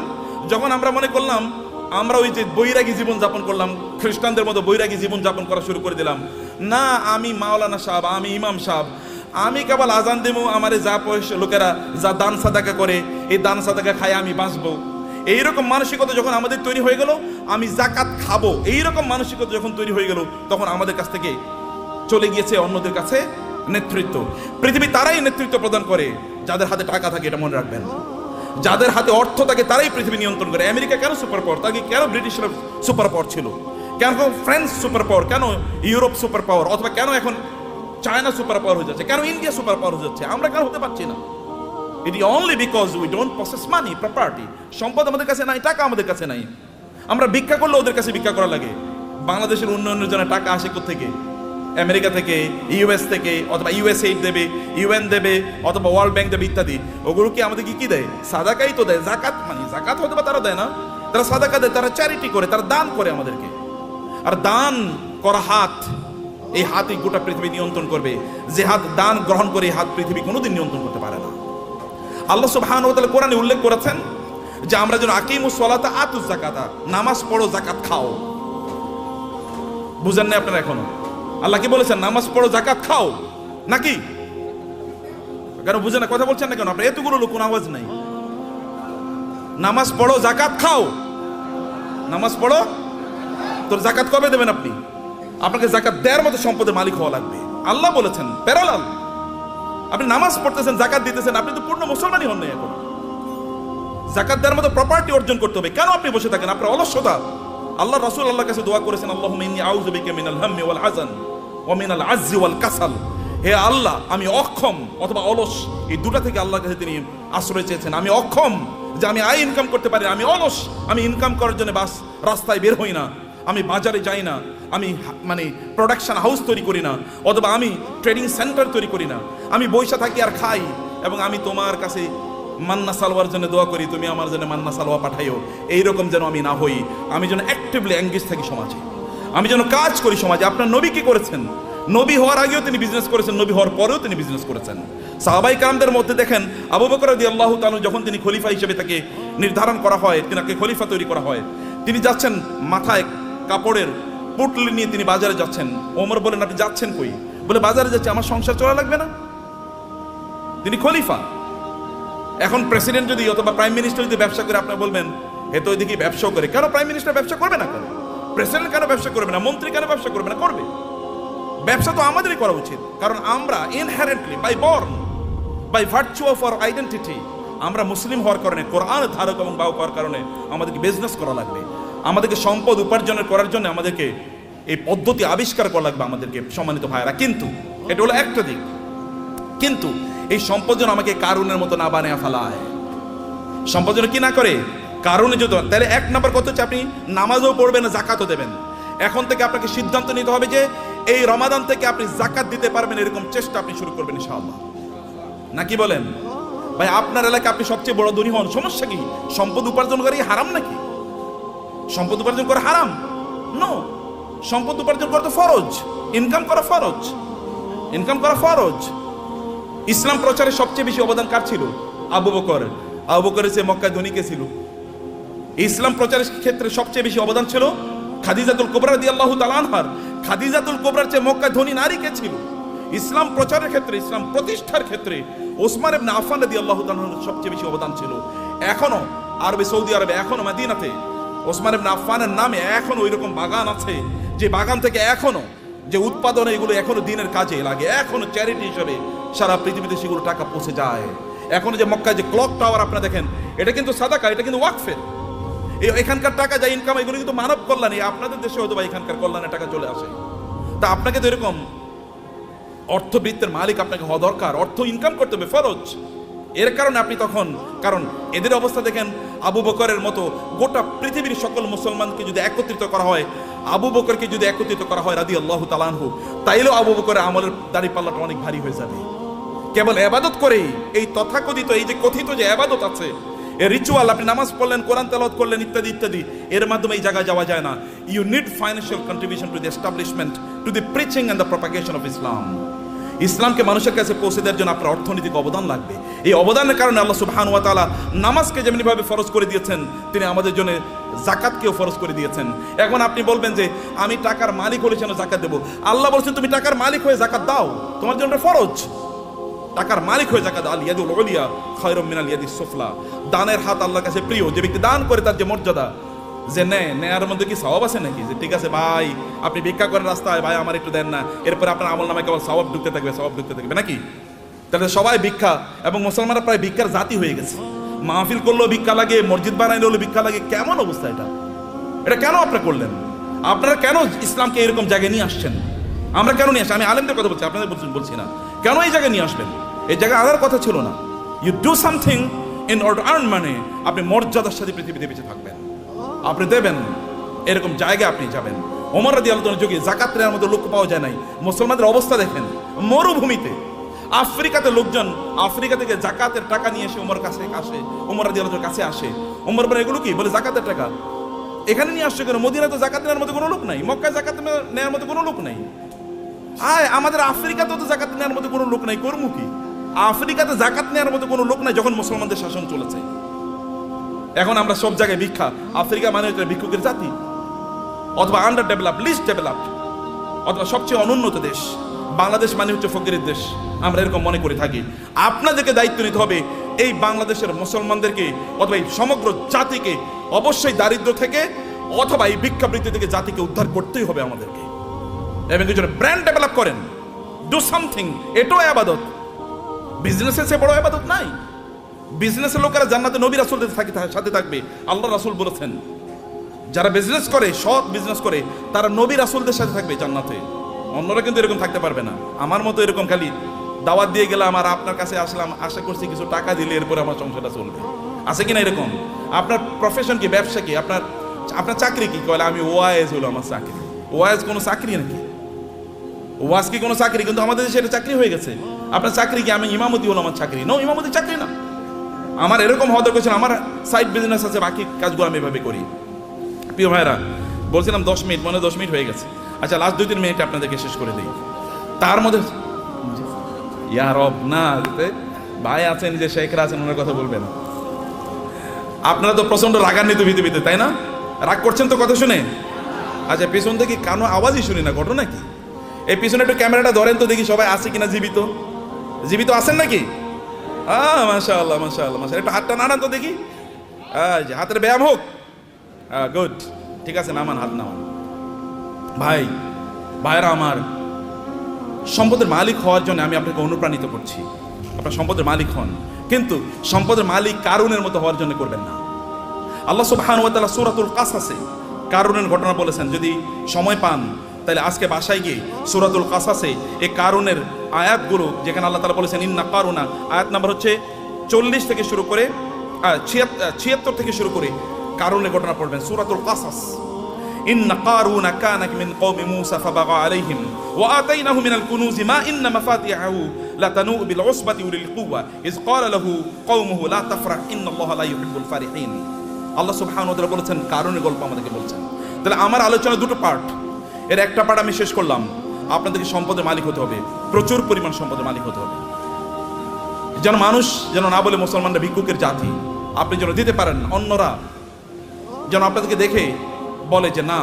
যখন আমরা মনে করলাম আমরা ওই যে বৈরাগী জীবন যাপন করলাম, খ্রিস্টানদের মতো বৈরাগী জীবন যাপন করা শুরু করে দিলাম, না আমি মাওলানা সাহেব, আমি ইমাম সাহেব, আমি কেবল আজান দেবো, আমার যা পয়সা লোকেরা যা দান সাদাকা করে এই দান সাদাকা খায় আমি বাঁচবো, এইরকম মানসিকতা যখন আমাদের তৈরি হয়ে গেল, আমি জাকাত খাবো, এইরকম মানসিকতা যখন তৈরি হয়ে গেল, তখন আমাদের কাছ থেকে চলে গিয়েছে অন্যদের কাছে নেতৃত্ব। পৃথিবী তারাই নেতৃত্ব প্রদান করে যাদের হাতে টাকা থাকে, এটা মনে রাখবেন। যাদের হাতে অর্থ থাকে তারাই পৃথিবী নিয়ন্ত্রণ করে। আমেরিকা কেন সুপার পাওয়ার? তাকে কেন ব্রিটিশরা সুপার পাওয়ার ছিল? কেন ফ্রান্স সুপার পাওয়ার? কেন ইউরোপ সুপার পাওয়ার? অথবা কেন এখন চায়না সুপার পাওয়ার হয়ে যাচ্ছে? কেন ইন্ডিয়া সুপার পাওয়ার হয়ে যাচ্ছে? আমরা কেন হতে পারছি না? It is only because we don't possess money, property. সম্পদ আমাদের কাছে নাই, টাকা আমাদের কাছে নাই। আমরা ভিক্ষা করলে ওদের কাছে ভিক্ষা করা লাগে। বাংলাদেশের উন্নয়নের জন্য টাকা আসে কোত্থেকে? আমেরিকা থেকে, ইউএস থেকে, অথবা ইউএসএইড দেবে, ইউএন দেবে, অথবা ওয়ার্ল্ড ব্যাংক দেবে ইত্যাদি। ওগুলো কি আমাদেরকে কি দেয়? সাদাকাই তো দেয়। জাকাত মানে জাকাত হয়তো বা তারা দেয় না, তারা সাদাকা দেয়, তারা চ্যারিটি করে, তারা দান করে আমাদেরকে। আর দান করা হাত, এই হাতই গোটা পৃথিবী নিয়ন্ত্রণ করবে। যে হাত দান গ্রহণ করে, এই হাত পৃথিবী কোনোদিন নিয়ন্ত্রণ করতে পারে না। আল্লাহ সুবহানাহু ওয়া তাআলা কোরআনে উল্লেখ করেছেন যে আমরা যেন আকিমুস সালাতা আতুজ যাকাতা, নামাজ পড়ো, জাকাত খাও। বুঝেন না আপনারা এখনো? আল্লাহ কি বলেছেন? নামাজ পড়ো, জাকাত খাও, নাকি? কেন বুঝেন না? কথা বলছেন না কেন? আপনার এতগুলো লোক, কোনো আওয়াজ নাই। নামাজ পড়ো, জাকাত খাও। নামাজ পড়ো, তোর জাকাত কবে দেবেন আপনি? আপনাকে জাকাত দেওয়ার মতো সম্পদের মালিক হওয়া লাগবে। আল্লাহ বলেছেন প্যারালাল। আপনি নামাজ পড়তেছেন, জাকাত দিতেছেন, আপনি তো পূর্ণ মুসলমানই হন নাই এখন। জাকাত দেওয়ার মতো প্রপার্টি অর্জন করতে হবে। কেন আপনি বসে থাকেন? আপনার অলসতা। আল্লাহ রাসূল আল্লাহর কাছে দোয়া করেছেন, আল্লাহুম্মা ইন্নী আউযু বিকা মিনাল হাম্মি ওয়াল হাযান ওয়া মিনাল আজজি ওয়াল কাসাল। হে আল্লাহ, আমি অক্ষম অথবা অলস, এই দুটা থেকে আল্লাহর কাছে তিনি আশ্রয় চেয়েছেন। আমি অক্ষম যে আমি আয় ইনকাম করতে পারি, আমি অলস, আমি ইনকাম করার জন্য বাস রাস্তায় বের হই না, আমি বাজারে যাই না, আমি মানে প্রোডাকশন হাউস তৈরি করি না, অথবা আমি ট্রেডিং সেন্টার তৈরি করি না, আমি বৈশা থাকি আর খাই, এবং আমি তোমার কাছে মান্না সালোয়ার জন্য দোয়া করি, তুমি আমার জন্য মান্না সালোয়া পাঠাইও। এইরকম যেন আমি না হই। আমি যেন অ্যাক্টিভলি এঙ্গেজ থাকি সমাজে, আমি যেন কাজ করি সমাজে। আপনার নবী কি করেছেন? নবী হওয়ার আগেও তিনি বিজনেস করেছেন, নবী হওয়ার পরেও তিনি বিজনেস করেছেন। সাহাবায়ে কেরামদের মধ্যে দেখেন, আবু বকর রাদিয়াল্লাহু তাআলা যখন তিনি খলিফা হিসেবে তাকে নির্ধারণ করা হয়, তিনাকে খলিফা তৈরি করা হয়, তিনি যাচ্ছেন মাথায় কাপড়ের পুটলি নিয়ে তিনি বাজারে যাচ্ছেন। ওমর বলেন, আপনি যাচ্ছেন কই? বলে, বাজারে যাচ্ছে, আমার সংসার চলা লাগবে না? তিনি খলিফা। এখন প্রেসিডেন্ট যদি অথবা প্রাইম মিনিস্টার যদি ব্যবসা করে, আপনারা বলবেন এ তো ওইদিকে ব্যবসা করে। কেন প্রাইম মিনিস্টার ব্যবসা করবে না? কেন প্রেসিডেন্ট কেন ব্যবসা করবে না? মন্ত্রী কেন ব্যবসা করবে না? করবে। ব্যবসা তো আমাদেরই করা উচিত, কারণ আমরা inherently by born, by virtue of our identity, আমরা মুসলিম হওয়ার কারণে, কোরআন ধারক এবং বাহক হওয়ার কারণে আমাদেরকে বিজনেস করা লাগবে। আমাদেরকে সম্পদ উপার্জনের করার জন্য আমাদেরকে এই পদ্ধতি আবিষ্কার করা লাগবে আমাদেরকে, সম্মানিত ভাইরা। কিন্তু এটা হলো একটা দিক। কিন্তু এই সম্পদ যেন আমাকে কারুনের মতো না বানিয়ে ফেলায়। সম্পদ যেন কি না করে কারণে যদি, তাহলে এক নাম্বার কথা হচ্ছে আপনি নামাজও পড়বেন, জাকাতও দেবেন। এখন থেকে আপনাকে সিদ্ধান্ত নিতে হবে যে এই রমাদান থেকে আপনি জাকাত দিতে পারবেন, এরকম চেষ্টা আপনি শুরু করবেন ইনশাআল্লাহ। নাকি বলেন ভাই? আপনার এলাকায় আপনি সবচেয়ে বড় ধনী হন, সমস্যা কি? সম্পদ উপার্জন করা হারাম নাকি? সম্পদ উপার্জন করা হারাম? নো, সম্পদ উপার্জন করা তো ফরজ। ইনকাম করা ফরজ, ইনকাম করা ফরজ। ইসলাম প্রচারে সবচেয়ে বেশি অবদান কার ছিল? আবু বকর। আবু বকরের চেয়ে মক্কায় ধনী কে ছিল? ইসলাম প্রচারের ক্ষেত্রে সবচেয়ে বেশি অবদান ছিল খাদিজাতুল কুবরা রাদিয়াল্লাহু তাআলা আনহার। খাদিজাতুল কুবরার চেয়ে মক্কায় ধনী নারী কে ছিল? ইসলাম প্রচারের ক্ষেত্রে, ইসলাম প্রতিষ্ঠার ক্ষেত্রে ওসমান ইবনে আফফান রাদিয়াল্লাহু তাআলা সবচেয়ে বেশি অবদান ছিল। এখনো আরবে, সৌদি আরবে, এখনো মদিনাতে ওসমান ইবনে আফফানের নামে এখন ওই রকম বাগান আছে, যে বাগান থেকে এখনো যে উৎপাদন এগুলো এখনো দিনের কাজে লাগে, এখনো চ্যারিটি হিসেবে সারা পৃথিবীতে সেগুলো টাকা পৌঁছে যায়। এখনো যে মক্কায় যে ক্লক টাওয়ার আপনারা দেখেন, এটা কিন্তু সাদাকা, এটা কিন্তু ওয়াকফের। এখানকার টাকা যা ইনকাম এগুলো কিন্তু মানব কল্যাণে, আপনাদের দেশে হয়তো বা এখানকার কল্যাণের টাকা চলে আসে। তা আপনাকে তো এরকম অর্থবৃত্তের মালিক আপনাকে হওয়া দরকার, অর্থ ইনকাম করতে হবে ফরজ। এর কারণে আপনি তখন, কারণ এদের অবস্থা দেখেন, আবু বকরের মতো গোটা পৃথিবীর সকল মুসলমানকে যদি একত্রিত করা হয়, আবু বকরকে যদি একত্রিত করা হয় রাদিয়াল্লাহু তাআলা আনহু, তাইলেও আবু বকরের আমলের দাড়িপাল্লাটা অনেক ভারী হয়ে যাবে। কেবল ইবাদত করেই, এই তথাকথিত এই যে কথিত যে ইবাদত আছে, এই রিচুয়াল, আপনি নামাজ পড়লেন, কোরআন তেলাওয়াত করলেন, ইত্যাদি ইত্যাদি, এর মাধ্যমে এই জায়গায় যাওয়া যায় না। You need financial contribution to the establishment, to the preaching and the propagation of Islam. ইসলামকে মানুষের কাছে পৌঁছে দেওয়ার জন্য আপনার অর্থনৈতিক অবদান লাগবে। এই অবদানের কারণে আল্লাহ সুবহানাহু ওয়া তাআলা নামাজকে যেমনিভাবে ফরজ করে দিয়েছেন, তিনি আমাদের জন্য যাকাতকেও ফরজ করে দিয়েছেন। এখন আপনি বলবেন যে আমি টাকার মালিক হলে যেন যাকাত দেবো। আল্লাহ বলছেন তুমি টাকার মালিক হয়ে যাকাত দাও, তোমার জন্য ফরজ। টাকার মালিক হয়ে যাকাত, আল ইয়াদুল উলিয়া খায়রুম মিনাল ইয়াদিস সুফলা। দানের হাত আল্লাহর কাছে প্রিয়। যে ব্যক্তি দান করে তার যে মর্যাদা, যে নেয়ার মধ্যে কি সওয়াব আছে নাকি? যে ঠিক আছে ভাই, আপনি ভিক্ষা করেন রাস্তায়, ভাই আমার একটু দেন না, এরপরে আপনার আমল নামায় কেবল সওয়াব ঢুকতে থাকবে, সওয়াব ঢুকতে থাকবে নাকি? তাহলে সবাই ভিক্ষা, এবং মুসলমানরা প্রায় ভিক্ষার জাতি হয়ে গেছে। মাহফিল করলেও ভিক্ষা লাগে, মসজিদ বানাইলেও ভিক্ষা লাগে। কেমন অবস্থা এটা? এটা কেন আপনারা করলেন? আপনারা কেন ইসলামকে এরকম জায়গায় নিয়ে আসছেন? আমরা কেন নিয়ে আসছি? আমি আলেমদের কথা বলছি, আপনাদের বলছি না। কেন এই জায়গায় নিয়ে আসবেন? এই জায়গায় আনার কথা ছিল না। You do something in order to earn money. আপনি মর্যাদার সাথে পৃথিবীতে বেঁচে থাকবেন, আপনি দেবেন, এরকম জায়গায় আপনি যাবেন। ওমর রাদিয়াল্লাহু তাআলার যুগে যাকাত নেওয়ার মতো লোক পাওয়া যায় নাই। মুসলমানদের অবস্থা দেখেন, মরুভূমিতে আফ্রিকাতে লোকজন আফ্রিকা থেকে যাকাতের টাকা নিয়ে এসে ওমর কাছে আসে, ওমর রাদিয়াল্লাহু তাআলার কাছে আসে। ওমর বলে এগুলো কি? বলে যাকাতের টাকা। এখানে নিয়ে আসছে কেন? মদিনায় তো যাকাত নেওয়ার মতো কোনো লোক নাই, মক্কায় যাকাত নেওয়ার মতো কোনো লোক নাই। আমাদের আফ্রিকাতেও তো যাকাত নেওয়ার মতো কোনো লোক নাই, কর্ম কি? আফ্রিকাতে যাকাত নেওয়ার মতো কোনো লোক নাই যখন মুসলমানদের শাসন চলেছে। এখন আমরা সব জায়গায় ভিক্ষা। আফ্রিকা মানে হচ্ছে ভিক্ষুকের জাতি, অথবা আন্ডার ডেভেলপ, লিস্ট ডেভেলপড, অথবা সবচেয়ে অনুন্নত দেশ। বাংলাদেশ মানে হচ্ছে ফকিরের দেশ, আমরা এরকম মনে করে থাকি। আপনাদেরকে দায়িত্ব নিতে হবে এই বাংলাদেশের মুসলমানদেরকে, অথবা এই সমগ্র জাতিকে অবশ্যই দারিদ্র থেকে অথবা এই ভিক্ষাবৃত্তি থেকে জাতিকে উদ্ধার করতেই হবে আমাদেরকে। এবং কিছু ব্র্যান্ড ডেভেলপ করেন, ডু সামথিং। এটাও ইবাদত। বিজনেসের চেয়ে বড় ইবাদত নাই। বিজনেসের লোকেরা জান্নাতে নবী রাসূলদের সাথে থাকবে। আল্লাহ রাসূল বলেছেন যারা বিজনেস করে, সৎ বিজনেস করে, তারা নবী রাসূলদের সাথে থাকবে জান্নাতে। অন্যরা কিন্তু এরকম থাকতে পারবে না। আমার মতো এরকম খালি দাওয়াত দিয়ে গেলাম আর আপনার কাছে আসলাম, আশা করছি কিছু টাকা দিলে এরপরে আমার সংসারটা চলবে, আছে কিনা এরকম? আপনার প্রফেশন কি? ব্যবসা কি? আপনার চাকরি কি? কয়লা আমি ওয়াইজ হলো আমার চাকরি। ওয়াইজ কোনো চাকরি নাকি? ওয়াজ কি কোনো চাকরি? কিন্তু আমাদের দেশে এটা চাকরি হয়ে গেছে। আপনার চাকরি কি? আমি ইমামতি হলো আমার চাকরি? নো, ইমামতি চাকরি না। আমার এরকম হওয়া দরকার, আমার সাইড বিজনেস আছে, বাকি কাজগুলো আমি এভাবে করি। প্রিয় ভাইরা, বলছিলাম 10 মিনিট, মনে 10 মিনিট হয়ে গেছে। আচ্ছা, লাস্ট 2-3 মিনিট আপনাদেরকে শেষ করে দিই। তার মধ্যে ইয়া রব না, ভাই আছেন যে শেখরা আছেন, ওনার কথা বলবেন। আপনারা তো প্রচন্ড রাগান্বিত পৃথিবীতে, তাই না? রাগ করছেন তো কথা শুনে? আচ্ছা, পিছন থেকে কানো আওয়াজই শুনি না, ঘটনা কি? এই পিছনে একটু ক্যামেরাটা ধরেন তো দেখি সবাই আছে কিনা জীবিত। জীবিত আছেন নাকি? মাশাআল্লাহ মাশাআল্লাহ মাশাআল্লাহ। একটু হাতটা নাড়ান তো দেখি, হাতের ব্যায়াম হোক। গুড, ঠিক আছে, নামান, হাত নামান। ভাইরা আমার, সম্পদের মালিক হওয়ার জন্য আমি আপনাকে অনুপ্রাণিত করছি। আপনার সম্পদের মালিক হন, কিন্তু সম্পদের মালিক কারুনের মতো হওয়ার জন্য করবেন না। আল্লাহ সুবহানাহু ওয়া তাআলা সূরাতুল কাসাসে কারুনের ঘটনা বলেছেন। যদি সময় পান তাহলে আজকে বাসায় গিয়ে সূরাতুল কাসাসে এই কারুনের আয়াতগুলো, যেখানে আল্লাহ তাআলা বলেছেন ইন্না কারুনা, আয়াত নাম্বার হচ্ছে 40 থেকে শুরু করে 76 থেকে শুরু করে কারুনের ঘটনা পড়বেন। সূরাতুল কাসাস। ইন্না কারুনা কানা মিন কওমি মূসা ফাবাগা আলাইহিম ওয়া আতাইনাহু মিনাল কুনুজি মা ইন্না মাফাতিহাহু লাতানু বিল উসবাতি উলিল কুওয়া ইয ক্বালা লাহু কওমুহু লা তাফরাহ ইন্নাল্লাহা লা ইউহিব্বুল ফারিহিন। আল্লাহ সুবহানাহু ওয়া তাআলা বলেছেন, কারুনের গল্প আমাদেরকে বলছেন। তাহলে আমার আলোচনা দুটো পার্ট, এর একটা পার্ট আমি শেষ করলাম। আপনাদেরকে সম্পদের মালিক হতে হবে, প্রচুর পরিমাণ সম্পদের মালিক হতে হবে, যেন মানুষ যেন না বলে মুসলমানরা ভিক্ষুকের জাতি। আপনি যেন দিতে পারেন, অন্যরা যেন আপনাদেরকে দেখে বলে যে না,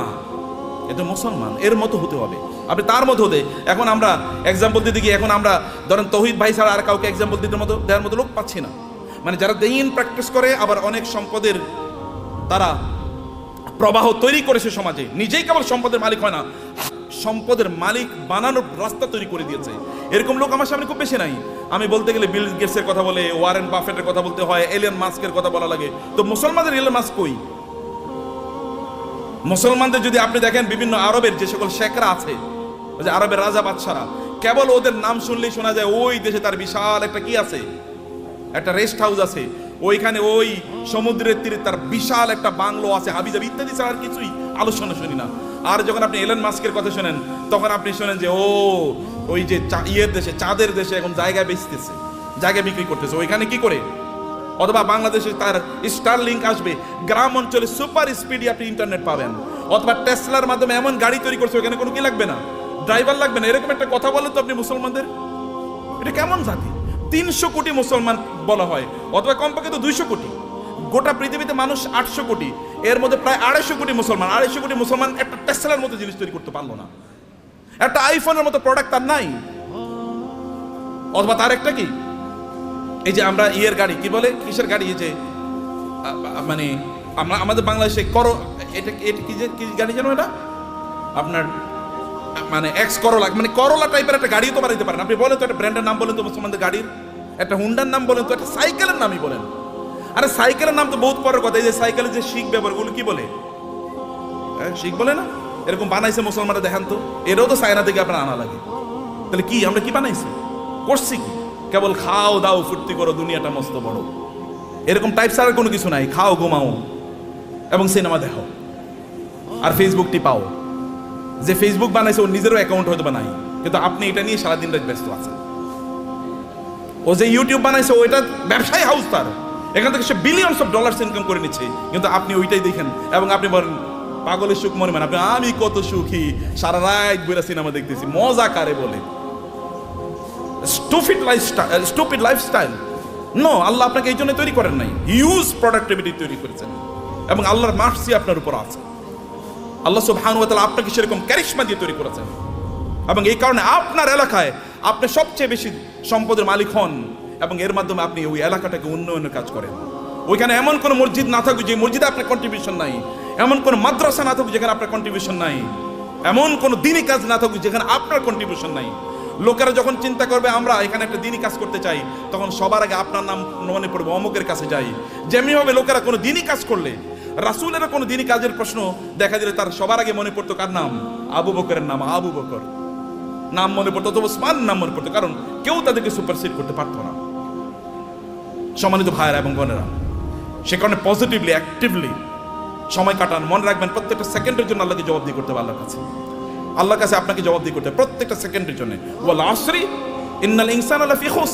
এ তো মুসলমান, এর মতো হতে হবে, আপনি তার মতো হতে। এখন আমরা এক্সাম্পল দিতে গিয়ে এখন আমরা ধরেন তৌহিদ ভাই ছাড়া আর কাউকে এক্সাম্পল দেওয়ার মতো লোক পাচ্ছি না। মানে যারা দিন প্র্যাকটিস করে, আবার অনেক সম্পদের তারা প্রবাহ তৈরি করেছে সমাজে, নিজেই কেবল সম্পদের মালিক হয় না, সম্পদের মালিক বানানোর রাস্তা তৈরি করে দিয়েছে। এরকম লোক আমার সামনে খুব বেশি নাই। আমি বলতে গেলে বিল গেটসের কথা বলে, ওয়ারেন বাফেটের কথা বলতে হয়, এলিয়ন মাস্কের কথা বলা লাগে। তো মুসলমানদের এলিয়ন মাস্ক কই? মুসলমানদের যদি আপনি দেখেন, বিভিন্ন আরবের যে সকল শেখরা আছে, যে আরবের রাজা বাদশারা, কেবল ওদের নাম শুনলেই শোনা যায় ওই দেশে তার বিশাল একটা কি আছে, একটা রেস্ট হাউস আছে, ওইখানে ওই সমুদ্রের তীরে তার বিশাল একটা বাংলো আছে, হাবিজাবি ইত্যাদি ছাড়া আর কিছুই আলোচনা শুনি না। আর যখন আপনি এলন মাস্কের কথা শোনেন, তখন আপনি শোনেন যে ও ওই যে ইয়ের দেশে, চাঁদের দেশে এখন জায়গা বেচতেছে, জায়গা বিক্রি করতেছে। ওইখানে কি করে? অথবা বাংলাদেশে তার স্টার লিঙ্ক আসবে, গ্রাম অঞ্চলে সুপার স্পিডে আপনি ইন্টারনেট পাবেন। অথবা টেসলার মাধ্যমে এমন গাড়ি তৈরি করছে, ওখানে কোনো কি লাগবে না, ড্রাইভার লাগবে না। এরকম একটা কথা বলেন তো আপনি মুসলমানদের, এটা কেমন জাতি? 300 কোটি মুসলমান বলা হয়, অথবা কমপক্ষে তো 200 কোটি। গোটা পৃথিবীতে মানুষ 800 কোটি, এর মধ্যে প্রায় 250 কোটি মুসলমান। 250 কোটি মুসলমান একটা টেসলার মতো জিনিস তৈরি করতে পারলো না, একটা আইফোনের মতো প্রোডাক্ট তার নাই। অথবা তার একটা কি, এই যে আমরা ইয়ের গাড়ি কি বলে, কিসের গাড়ি, এই যে মানে আমরা আমাদের বাংলাদেশে এটা কি যে কি গাড়ি জানো, এটা আপনার মানে এক্স করোলা, মানে করোলা টাইপের একটা গাড়ি তো বানাইতে পারেন। আপনি বলেন তো একটা ব্র্যান্ডের নাম বলেন তো মুসলমানদের গাড়ির, একটা হুন্ডার নাম বলেন তো, একটা সাইকেলের নামই বলেন। আরে সাইকেলের নাম তো বহুত পরের কথা। এই যে সাইকেলের যে শিখ ব্যবহার, ওগুলো কি বলে, শিখ বলে না? এরকম বানাইছে মুসলমানরা, দেখেন তো, এরাও তো চায়না থেকে আপনার আনা লাগে। তাহলে কি আমরা কি বানাইছি, করছি কি? কেবল খাও দাও ফুর্তি করো, দুনিয়াটা মস্ত বড়, এরকম টাইপ ছাড়া কোনো কিছু নাই। খাও ঘুমাও এবং সিনেমা দেখো আর ফেসবুক টিপাও। যে ফেসবুক বানাইছে ওর নিজেরও অ্যাকাউন্ট হয়তো বা নাই, কিন্তু আপনি এটা নিয়ে সারাদিন রাত ব্যস্ত আছেন। ও যে ইউটিউব বানাইছে, ওইটা ব্যবসায়ী হাউস, তার এখান থেকে সে বিলিয়নস অফ ডলার্স ইনকাম করে নিচ্ছে, কিন্তু আপনি ওইটাই দেখেন এবং আপনি বলেন পাগলের সুখ মনে মানে, আপনি আমি কত সুখী, সারা রাত বইরা সিনেমা দেখতেছি, মজা কারে বলে? Stupid lifestyle. নো, আল্লাহ আপনাকে এই জন্য তৈরি করেন নাই, হিউজ প্রোডাক্টিভিটি তৈরি করেছেন এবং আল্লাহর মার্সি আপনার উপর আছে। আল্লাহ সুবহানাহু ওয়া তাআলা আপনাকে সেরকম ক্যারিশমা দিয়ে তৈরি করেছেন এবং এই কারণে আপনার এলাকায় আপনি সবচেয়ে বেশি সম্পদের মালিক হন এবং এর মাধ্যমে আপনি ওই এলাকাটাকে উন্নয়নের কাজ করেন। ওইখানে এমন কোনো মসজিদ না থাকুক যে মসজিদে আপনার কন্ট্রিবিউশন নাই, এমন কোনো মাদ্রাসা না থাকুক যেখানে আপনার কন্ট্রিবিউশন নাই, এমন কোনো দিনী কাজ না থাকুক যেখানে আপনার কন্ট্রিবিউশন নাই। লোকেরা যখন চিন্তা করবে আমরা এখানে একটা দিনী কাজ করতে চাই, তখন সবার আগে আপনার নাম মনে পড়বে, অমুকের কাছে যাই। যেমনি হবে লোকেরা কোনো দিনী কাজ করলে, রাসূলের কোনো দিনী কাজের প্রশ্ন দেখা দিলে তার সবার আগে মনে পড়তো কার নাম? আবু বকরের নাম, আবু বকর নাম মনে পড়তো, অথবা ওসমান নাম মনে পড়তো, কারণ কেউ তাদেরকে সুপারসিড করতে পারতো না। সম্মানিত ভাইয়েরা এবং বোনেরা, সে কারণে পজিটিভলি অ্যাক্টিভলি সময় কাটান। মনে রাখবেন প্রত্যেকটা সেকেন্ডের জন্য আল্লাহকে জবাবদিহি করতে হবে, আল্লাহর কাছে আপনাকে জবাবদিহি করতে হবে প্রত্যেকটা সেকেন্ডের জন্য। ওয়াল আসরি ইন্নাল ইনসানা লাফি খুস,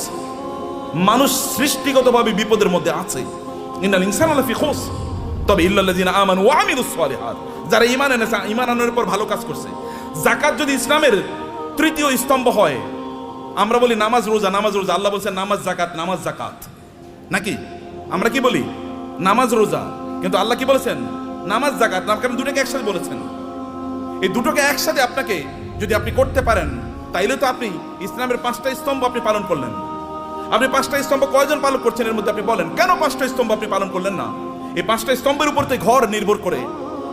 মানুষ সৃষ্টিগতভাবে বিপদের মধ্যে আছে। ইন্নাল ইনসানা লাফি খুস, তবে ইল্লাল্লাযিনা আমানু ওয়া আমিলুস সালিহাত, যারা ঈমান এনেছে, ঈমান আনার পর ভালো কাজ করছে। যাকাত যদি ইসলামের তৃতীয় স্তম্ভ হয়, আমরা বলি নামাজ রোজা, নামাজ রোজা, আল্লাহ বলছেন নামাজ জাকাত, নামাজ জাকাত, নাকি আমরা কি বলি? নামাজ রোজা, কিন্তু আল্লাহ কি বলেছেন? নামাজ জাকাত। কারণ দুটোকে একসাথে বলেছেন। এই দুটোকে একসাথে আপনাকে যদি আপনি করতে পারেন, তাইলে তো আপনি ইসলামের 5টা স্তম্ভ আপনি পালন করলেন। আপনি 5টা স্তম্ভ কয়জন পালন করছেন এর মধ্যে আপনি বলেন, কেন 5টা স্তম্ভ আপনি পালন করলেন না? এই 5টা স্তম্ভের উপর তো ঘর নির্ভর করে,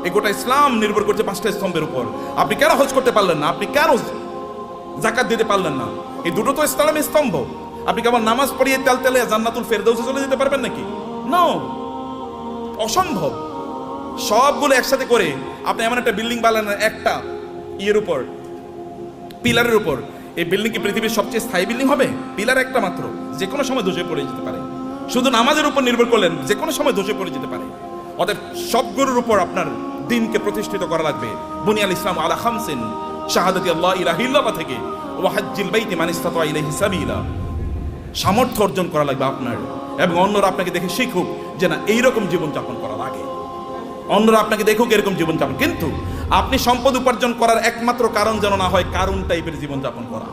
এই গোটা ইসলাম নির্ভর করছে 5টা স্তম্ভের উপর। আপনি কেন হজ করতে পারলেন না? আপনি কেন জাকাত দিতে পারলেন না? এই দুটো তো ইসলামের স্তম্ভ। আপনি কেমন নামাজ পড়িয়ে তেল তেলে জান্নাতুল ফেরদাউসে চলে যেতে পারবেন নাকি? নো, অসম্ভব। সবগুলো একসাথে করে আপনি এমন একটা বিল্ডিং বানালেন একটা ইয়ের উপর, পিলারের উপর। এই বিল্ডিং কি পৃথিবীর সবচেয়ে স্থায়ী বিল্ডিং হবে? পিলার একটা মাত্র, যে কোনো সময় ধসে পড়ে যেতে পারে। শুধু নামাজের উপর নির্ভর করলেন, যে কোনো সময় ধসে পড়ে যেতে পারে। অতএব সবগুলোর উপর আপনার দিনকে প্রতিষ্ঠিত করা লাগবে। বুনিয়াল ইসলাম আলা খামসিন, শাহাদাতি আল্লাহ ইলাহা ইল্লাল্লাহ থেকে ওয়া হাজ্জিল বাইতি মান ইসতাতা ইলাইহি সাবিলা, সামর্থ্য অর্জন করা লাগবে আপনার, এবং অন্যরা আপনাকে দেখে শিখুক যে না এইরকম জীবনযাপন করা লাগে। অন্যরা আপনাকে দেখুক এরকম জীবনযাপন। কিন্তু আপনি সম্পদ উপার্জন করার একমাত্র কারণ যেন না হয় কারুন টাইপের জীবনযাপন করা।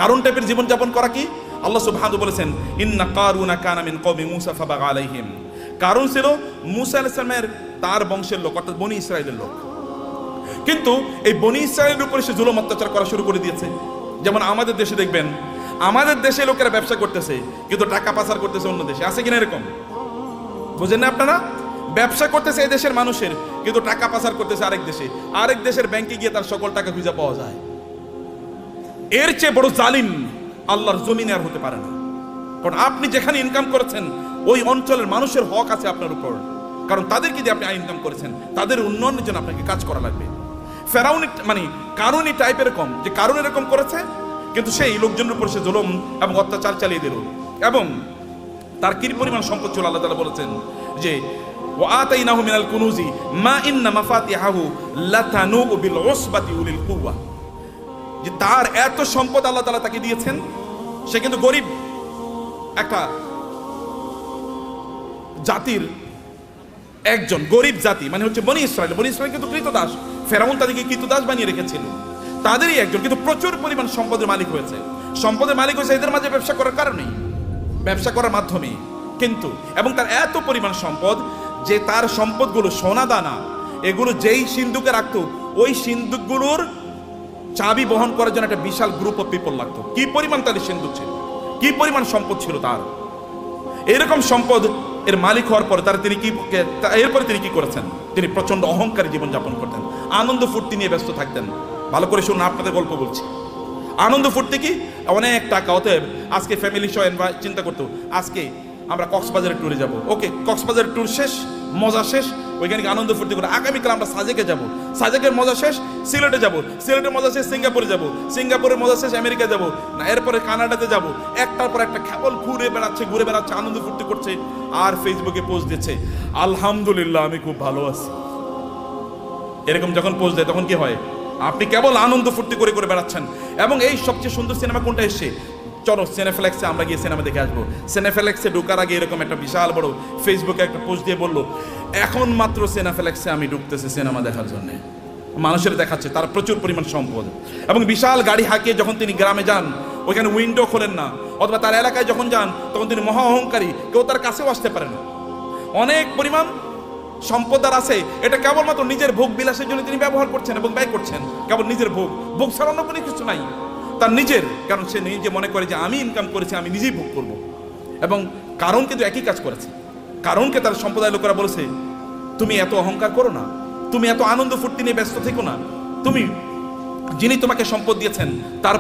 কারুন টাইপের জীবনযাপন করা কি? আল্লাহ সুবহানাহু বলেছেন ইন্না কারুনা কানা মিন কওমি মূসা ফাবাগা আলাইহিম। কারুন ছিল মূসা আলাইহিস সালামের তার বংশের লোক, অর্থাৎ বনি ইসরাইলের লোক। কিন্তু এই বনি ইসরাইলের উপরে সে জুলুম অত্যাচার করা শুরু করে দিয়েছে। যেমন আমাদের দেশে দেখবেন, আমাদের দেশে লোকেরা ব্যবসা করতেছে কিন্তু টাকা পাচার করতেছে অন্য দেশে, আছে কিনা এরকম? বুঝেন না আপনারা? ব্যবসা করতেছে এই দেশের মানুষের, কিন্তু টাকা পাচার করতেছে আরেক দেশের ব্যাংকে গিয়ে তার সকল টাকা খুঁজে পাওয়া যায়। এর চেয়ে বড় জালিম আল্লাহর জমিনে আর হতে পারে না। কারণ আপনি যেখানে ইনকাম করেছেন ওই অঞ্চলের মানুষের হক আছে আপনার উপর, কারণ তাদেরকে দিয়ে আপনি ইনকাম করেছেন, তাদের উন্নয়নের জন্য আপনাকে কাজ করা লাগবে। ফেরাউন মানে কারণ এই টাইপের এরকম যে কারণ এরকম করেছে, কিন্তু সেই লোকজনের উপর সে জুলুম এবং অত্যাচার চালিয়ে দিল, এবং তার কি পরিমাণ সম্পদ ছিল। আল্লাহ তাআলা বলেছেন যে ওয়াতাইনাহু মিনাল কুনুজি মা ইন্না মাফাতিহাহু লাতানু বিল উসবাতি উলিল কুওয়া, যে তার এত সম্পদ আল্লাহ তাআলা তাকে দিয়েছেন, সে কিন্তু গরিব একটা জাতির একজন, গরিব জাতি মানে হচ্ছে বনি ইসরাইল কিন্তু কৃতদাস, ফেরাউন তাদেরকে কৃতদাস বানিয়ে রেখেছিল, তাদেরই একজন, কিন্তু প্রচুর পরিমাণ সম্পদের মালিক হয়েছে। সম্পদের মালিক হয়েছে এদের মাঝে ব্যবসা করার কারণেই, ব্যবসা করার মাধ্যমে। কিন্তু এবং তার এত পরিমাণ সম্পদ যে তার সম্পদগুলো সোনা দানা এগুলো যেই সিন্ধুকে রাখতো, ওই সিন্ধুকগুলোর চাবি বহন করার জন্য একটা বিশাল গ্রুপ অফ পিপল লাগতো। কি পরিমাণ তাদের সিন্ধুক ছিল, কি পরিমাণ সম্পদ ছিল তার। এরকম সম্পদ এর মালিক হওয়ার পরে এরপরে তিনি কি করেছেন, তিনি প্রচন্ড অহংকারী জীবনযাপন করতেন, আনন্দ ফুর্তি নিয়ে ব্যস্ত থাকতেন। ভালো করে শুনুন, আপনাদের গল্প বলছি। আনন্দ ফুর্তি কি, অনেক টাকা। অতএব আজকে ফ্যামিলি সহ চিন্তা করতো আজকে আমরা কক্সবাজারের ট্যুরে যাব। ওকে, কক্সবাজারের ট্যুর শেষ, মজা শেষ, ওইখানে আনন্দ ফুর্তি করে আগামীকাল আমরা সাজেকে যাব, সাজেকের মজা শেষ সিলেটে যাব, সিলেটের মজা শেষ সিঙ্গাপুরে যাব, সিঙ্গাপুরের মজা শেষ আমেরিকা যাব, না এরপরে কানাডাতে যাব। একটার পর একটা কেবল ঘুরে বেড়াচ্ছে, আনন্দ ফুর্তি করছে, আর ফেসবুকে পোস্ট দিচ্ছে আলহামদুলিল্লাহ আমি খুব ভালো আছি। এরকম যখন পোস্ট দেয় তখন কি হয়, আপনি কেবল আনন্দ ফুর্তি করে বেড়াচ্ছেন। এবং এই সবচেয়ে সুন্দর সিনেমা কোনটা এসছে, চলো সিনেফ্লেক্সে আমরা গিয়ে সিনেমা দেখে আসবো। সিনেফ্লেক্সে ঢোকার আগে এরকম একটা বিশাল বড় ফেসবুকে একটা পোস্ট দিয়ে বললো এখন মাত্র সিনেফ্লেক্সে আমি ঢুকতেছি সিনেমা দেখার জন্য। মানুষের দেখাচ্ছে তার প্রচুর পরিমাণ সম্পদ, এবং বিশাল গাড়ি হাঁকিয়ে যখন তিনি গ্রামে যান ওইখানে উইন্ডো খোলেন না, অথবা তার এলাকায় যখন যান তখন তিনি মহা অহংকারী, কেউ তার কাছেও আসতে পারে না। অনেক পরিমাণ সম্পদ আর আছে, এটা কেবলমাত্র নিজের ভোগ বিলাসের জন্য তিনি ব্যবহার করছেন এবং ব্যয় করছেন। কেবল নিজের ভোগ ছাড়া অন্য কোনো কিছু নাই তার নিজের, কারণ সে নিজে মনে করে যে আমি ইনকাম করেছি, আমি নিজেই ভোগ করব। এবং কারণ কিন্তু একই কাজ করেছে। কারণকে তার সম্প্রদায়ের লোকেরা বলেছে তুমি এত অহংকার করো না, তুমি এত আনন্দ ফুর্তি নিয়ে ব্যস্ত থেকো না, তুমি যিনি তোমাকে সম্পদ দিয়েছেন তার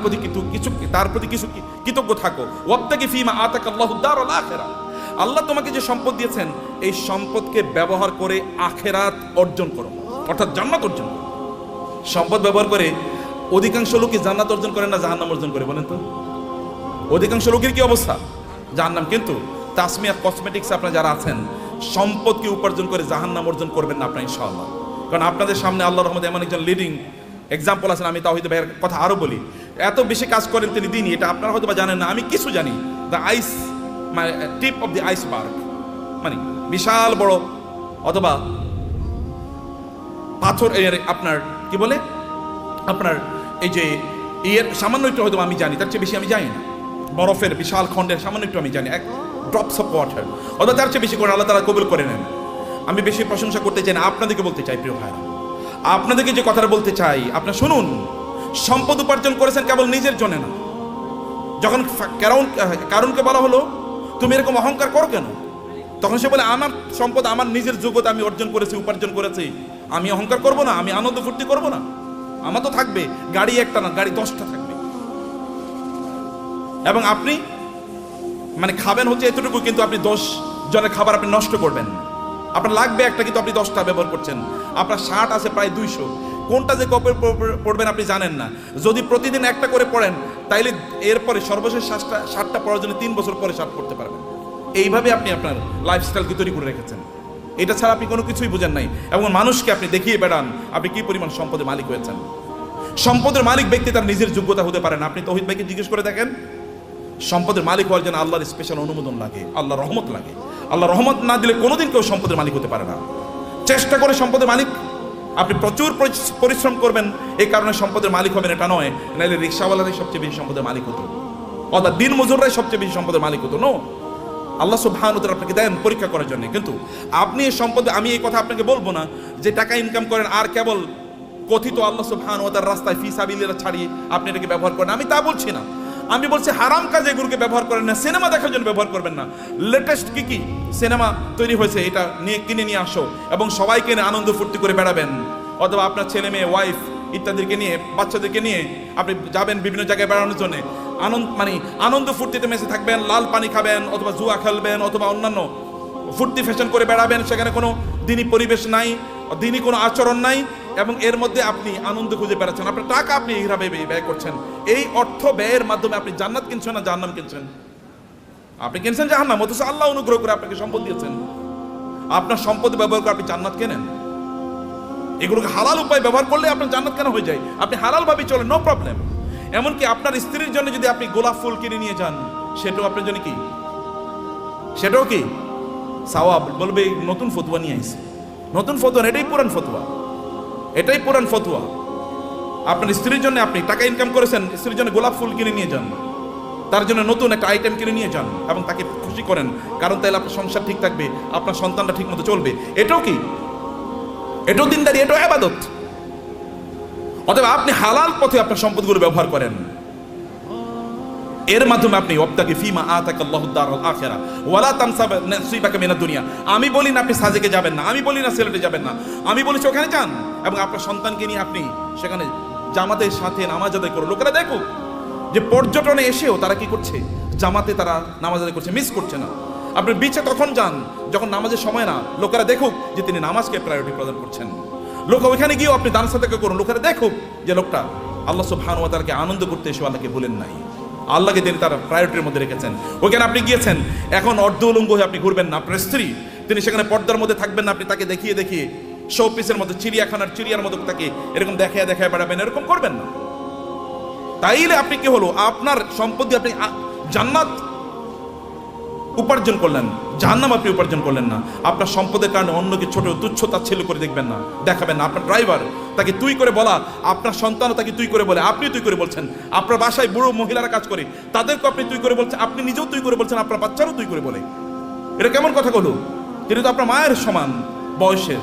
প্রতি কিছু কৃতজ্ঞ থাকো। ওয়াবতাগি ফীমা আতাকাল্লাহু দারুল আখিরাহ, আল্লাহ তোমাকে যে সম্পদ দিয়েছেন এই সম্পদকে ব্যবহার করে আখিরাত অর্জন করো, অর্থাৎ জান্নাত অর্জন করো। সম্পদ ব্যবহার করে অধিকাংশ লোকই জান্নাত অর্জন করে না, জাহান্নাম অর্জন করে। বলেন তো অধিকাংশ লোকের কি অবস্থা, জাহান্নাম। কিন্তু তাসমিয়া কসমেটিক্স আপনারা যারা আছেন, সম্পদকে উপার্জন করে জাহান্নাম অর্জন করবেন না আপনারা ইনশাআল্লাহ। কারণ আপনাদের সামনে আল্লাহর রহমতে এমন একজন লিডিং এক্সাম্পল আছেন। আমি তাওহীদ ভাইয়ের কথা আরো বলি, এত বেশি কাজ করেন তিনি দিনই, এটা আপনারা হয়তো বা জানেন না, আমি কিছু জানি। দ্য আইস মানে টিপ অফ দি আইসবার্গ, মানে বিশাল বড় অথবা পাথর, আপনার কি বলে, আপনার এই যে এর সামান্য একটু হয়তো আমি জানি, তার চেয়ে বেশি আমি জানি না। বরফের বিশাল খণ্ডের সামান্য একটু আমি জানি, এক ড্রপস অফ ওয়াটার, অথবা তার চেয়ে বেশি করে আল্লাহ তাআলা কবুল করে নেন। আমি বেশি প্রশংসা করতে চাই না, আপনাদেরকে বলতে চাই প্রিয় ভাইরা, আপনাদেরকে যে কথাটা বলতে চাই আপনারা শুনুন। সম্পদ উপার্জন করেছেন কেবল নিজের জন্য না। যখন কারণকে বলা হলো তুমি এরকম অহংকার করো কেন, তখন সে বলে আমার সম্পদ আমার নিজের যোগ্যতা আমি অর্জন করেছি, উপার্জন করেছি, আমি অহংকার করব না, আমি আনন্দ ফুর্তি করব না। আমার তো থাকবে গাড়ি একটা না, গাড়ি 10টা থাকবে। এবং আপনি মানে খাবেন হচ্ছে এতটুকু, কিন্তু আপনি 10 জনের খাবার আপনি নষ্ট করবেন। আপনার লাগবে একটা, কিন্তু আপনি 10টা ব্যবহার করছেন। আপনার শার্ট আছে প্রায় 200, কোনটা যে কবে পড়বেন আপনি জানেন না। যদি প্রতিদিন একটা করে পড়েন তাইলে এরপরে সর্বশেষ শার্টটা পরার জন্য 3 বছর পরে শার্ট পড়তে পারবেন। এইভাবে আপনি আপনার লাইফস্টাইলকে তৈরি করে রেখেছেন। এটা ছাড়া আপনি কোনো কিছুই বুঝেন নাই, এবং মানুষকে আপনি দেখিয়ে বেড়ান আপনি কি পরিমাণ সম্পদের মালিক হয়েছেন। সম্পদের মালিক ব্যক্তি তার নিজের যোগ্যতা হতে পারে না। আপনি তাওহীদ ভাইকে জিজ্ঞেস করে দেখেন, সম্পদের মালিক হওয়ার জন্য আল্লাহর স্পেশাল অনুমোদন লাগে, আল্লাহর রহমত লাগে। আল্লাহ রহমত না দিলে কোনোদিন কেউ সম্পদের মালিক হতে পারে না। চেষ্টা করে সম্পদের মালিক, আপনি প্রচুর পরিশ্রম করবেন, এই কারণে সম্পদের মালিক হবেন এটা নয়। নাহলে রিক্সাওয়ালারাই সবচেয়ে বেশি সম্পদের মালিক হতো, অর্থাৎ দিন মজুররাই সবচেয়ে বেশি সম্পদের মালিক হতো। নো, আল্লাহ সুবহানাহু ওয়া তাআলা আপনাকে দেন পরীক্ষা করার জন্য। কিন্তু আপনি এই সম্পদ, আমি এই কথা আপনাকে বলবো না যে টাকা ইনকাম করেন আর কেবল কথিত আল্লাহ সুবহানাহু ওয়া তাআলার রাস্তায় ফি সাবিলিল্লাহ ছাড়িয়ে আপনি এটাকে ব্যবহার করেন, আমি তা বলছি না। আমি বলছি হারাম কাজে এগুলোকে ব্যবহার করেন না, সিনেমা দেখার জন্য ব্যবহার করবেন না। লেটেস্ট কি সিনেমা তৈরি হয়েছে, এটা নিয়ে কিনে নিয়ে আসো এবং সবাইকে নিয়ে আনন্দ ফুর্তি করে বেড়াবেন। অথবা আপনার ছেলে মেয়ে, ওয়াইফ ইত্যাদিকে নিয়ে, বাচ্চাদেরকে নিয়ে আপনি যাবেন বিভিন্ন জায়গায় বেড়ানোর জন্য, আনন্দ ফুর্তিতে মেশে থাকবেন, লাল পানি খাবেন অথবা জুয়া খেলবেন অথবা অন্যান্য ফুর্তি ফ্যাশন করে বেড়াবেন। সেখানে কোনো দিনই পরিবেশ নাই, দিনই কোনো আচরণ নাই, এবং এর মধ্যে আপনি আনন্দ খুঁজে বেড়াচ্ছেন। আপনার টাকা আপনি এইভাবে ব্যয় করছেন। এই অর্থ ব্যয়ের মাধ্যমে আপনি জান্নাত কিনছেন না জাহান্নাম কিনছেন? আপনি কিনছেন জাহান্নাম, অথচ আল্লাহ অনুগ্রহ করে আপনাকে সম্পদ দিয়েছেন। আপনার সম্পদ ব্যবহার করে আপনি জান্নাত কেনেন। এগুলোকে হালাল উপায় ব্যবহার করলে আপনার জান্নাত কেন হয়ে যায়? আপনি হালাল ভাবে চলেন, নো প্রবলেম। এমনকি আপনার স্ত্রীর জন্য যদি আপনি গোলাপ ফুল কিনে নিয়ে যান, সেটাও আপনার জন্য কি, সেটাও কি সওয়াব। বলবে নতুন ফতোয়া নিয়ে আইছে, নতুন ফতোয়া, এটাই পুরান ফতোয়া, এটাই পুরান ফতোয়া। আপনার স্ত্রীর জন্য আপনি টাকা ইনকাম করেছেন, স্ত্রীর জন্য গোলাপ ফুল কিনে নিয়ে যান, তার জন্য নতুন একটা আইটেম কিনে নিয়ে যান এবং তাকে খুশি করেন, কারণ তাহলে আপনার সংসার ঠিক থাকবে, আপনার সন্তানটা ঠিক মতো চলবে। এটাও কি, এটাও দিনদারি, এটাও ইবাদত। অতএব আপনি হালাল পথে আপনার সম্পদগুলো ব্যবহার করেন। এর মাধ্যমে আপনি ওয়াবতাগি ফিমা আতাকাল্লাহু দারুল আখিরা ওয়ালা তানসা নাসিবাকা মিনাদ দুনিয়া। আমি বলি না আপনি সাজেকে যাবেন না, আমি বলি না সিলেটে যাবেন না, আমি বলেছি ওখানে যান এবং আপনার সন্তানকে নিয়ে আপনি সেখানে জামাতের সাথে নামাজ আদায় করুন। লোকেরা দেখুক যে পর্যটনে এসেও তারা কি করছে, জামাতে তারা নামাজ আদায় করছে, মিস করছে না। আপনি বিচে তখন যান যখন নামাজের সময় না, লোকেরা দেখুক যে তিনি নামাজকে প্রায়োরিটি প্রদান করছেন। লোক ওইখানে গিয়েও আপনি দান সাদাকা করুন, লোকেরা দেখুক যে লোকটা আল্লাহ সুবহানাহু ওয়া তাআলাকে আনন্দ করতে এসে আল্লাহকে বলেন নাই, আল্লাহকে তিনি তার প্রায়োরিটির মধ্যে রেখেছেন। ওইখানে আপনি গিয়েছেন, এখন অর্ধ উলঙ্গ হয়ে আপনি ঘুরবেন না। আপনার স্ত্রী তিনি সেখানে পর্দার মধ্যে থাকবেন না, আপনি তাকে দেখিয়ে দেখিয়ে শো পিসের মতো, চিড়িয়াখানার চিড়িয়ার মতো তাকে এরকম দেখায় দেখায় বেড়াবেন, এরকম করবেন না। তাইলে আপনি কি হলো, আপনার সম্পত্তি আপনি জান্নাত উপার্জন করলেন, জাহান্নাম আপনি উপার্জন করলেন না। আপনার সম্পদের কারণে অন্যকে ছোট তুচ্ছ তাচ্ছিল্য করে দেখবেন না, দেখাবেন না। আপনার ড্রাইভার তাকে তুই করে বলা, আপনার সন্তানও তাকে তুই করে বলে, আপনি তুই করে বলছেন। আপনার বাসায় বুড়ো মহিলারা কাজ করে, তাদেরকে আপনি তুই করে বলছেন, আপনি নিজেও তুই করে বলছেন, আপনার বাচ্চারও তুই করে বলে। এটা কেমন কথা হলো? তিনি তো আপনার মায়ের সমান বয়সের।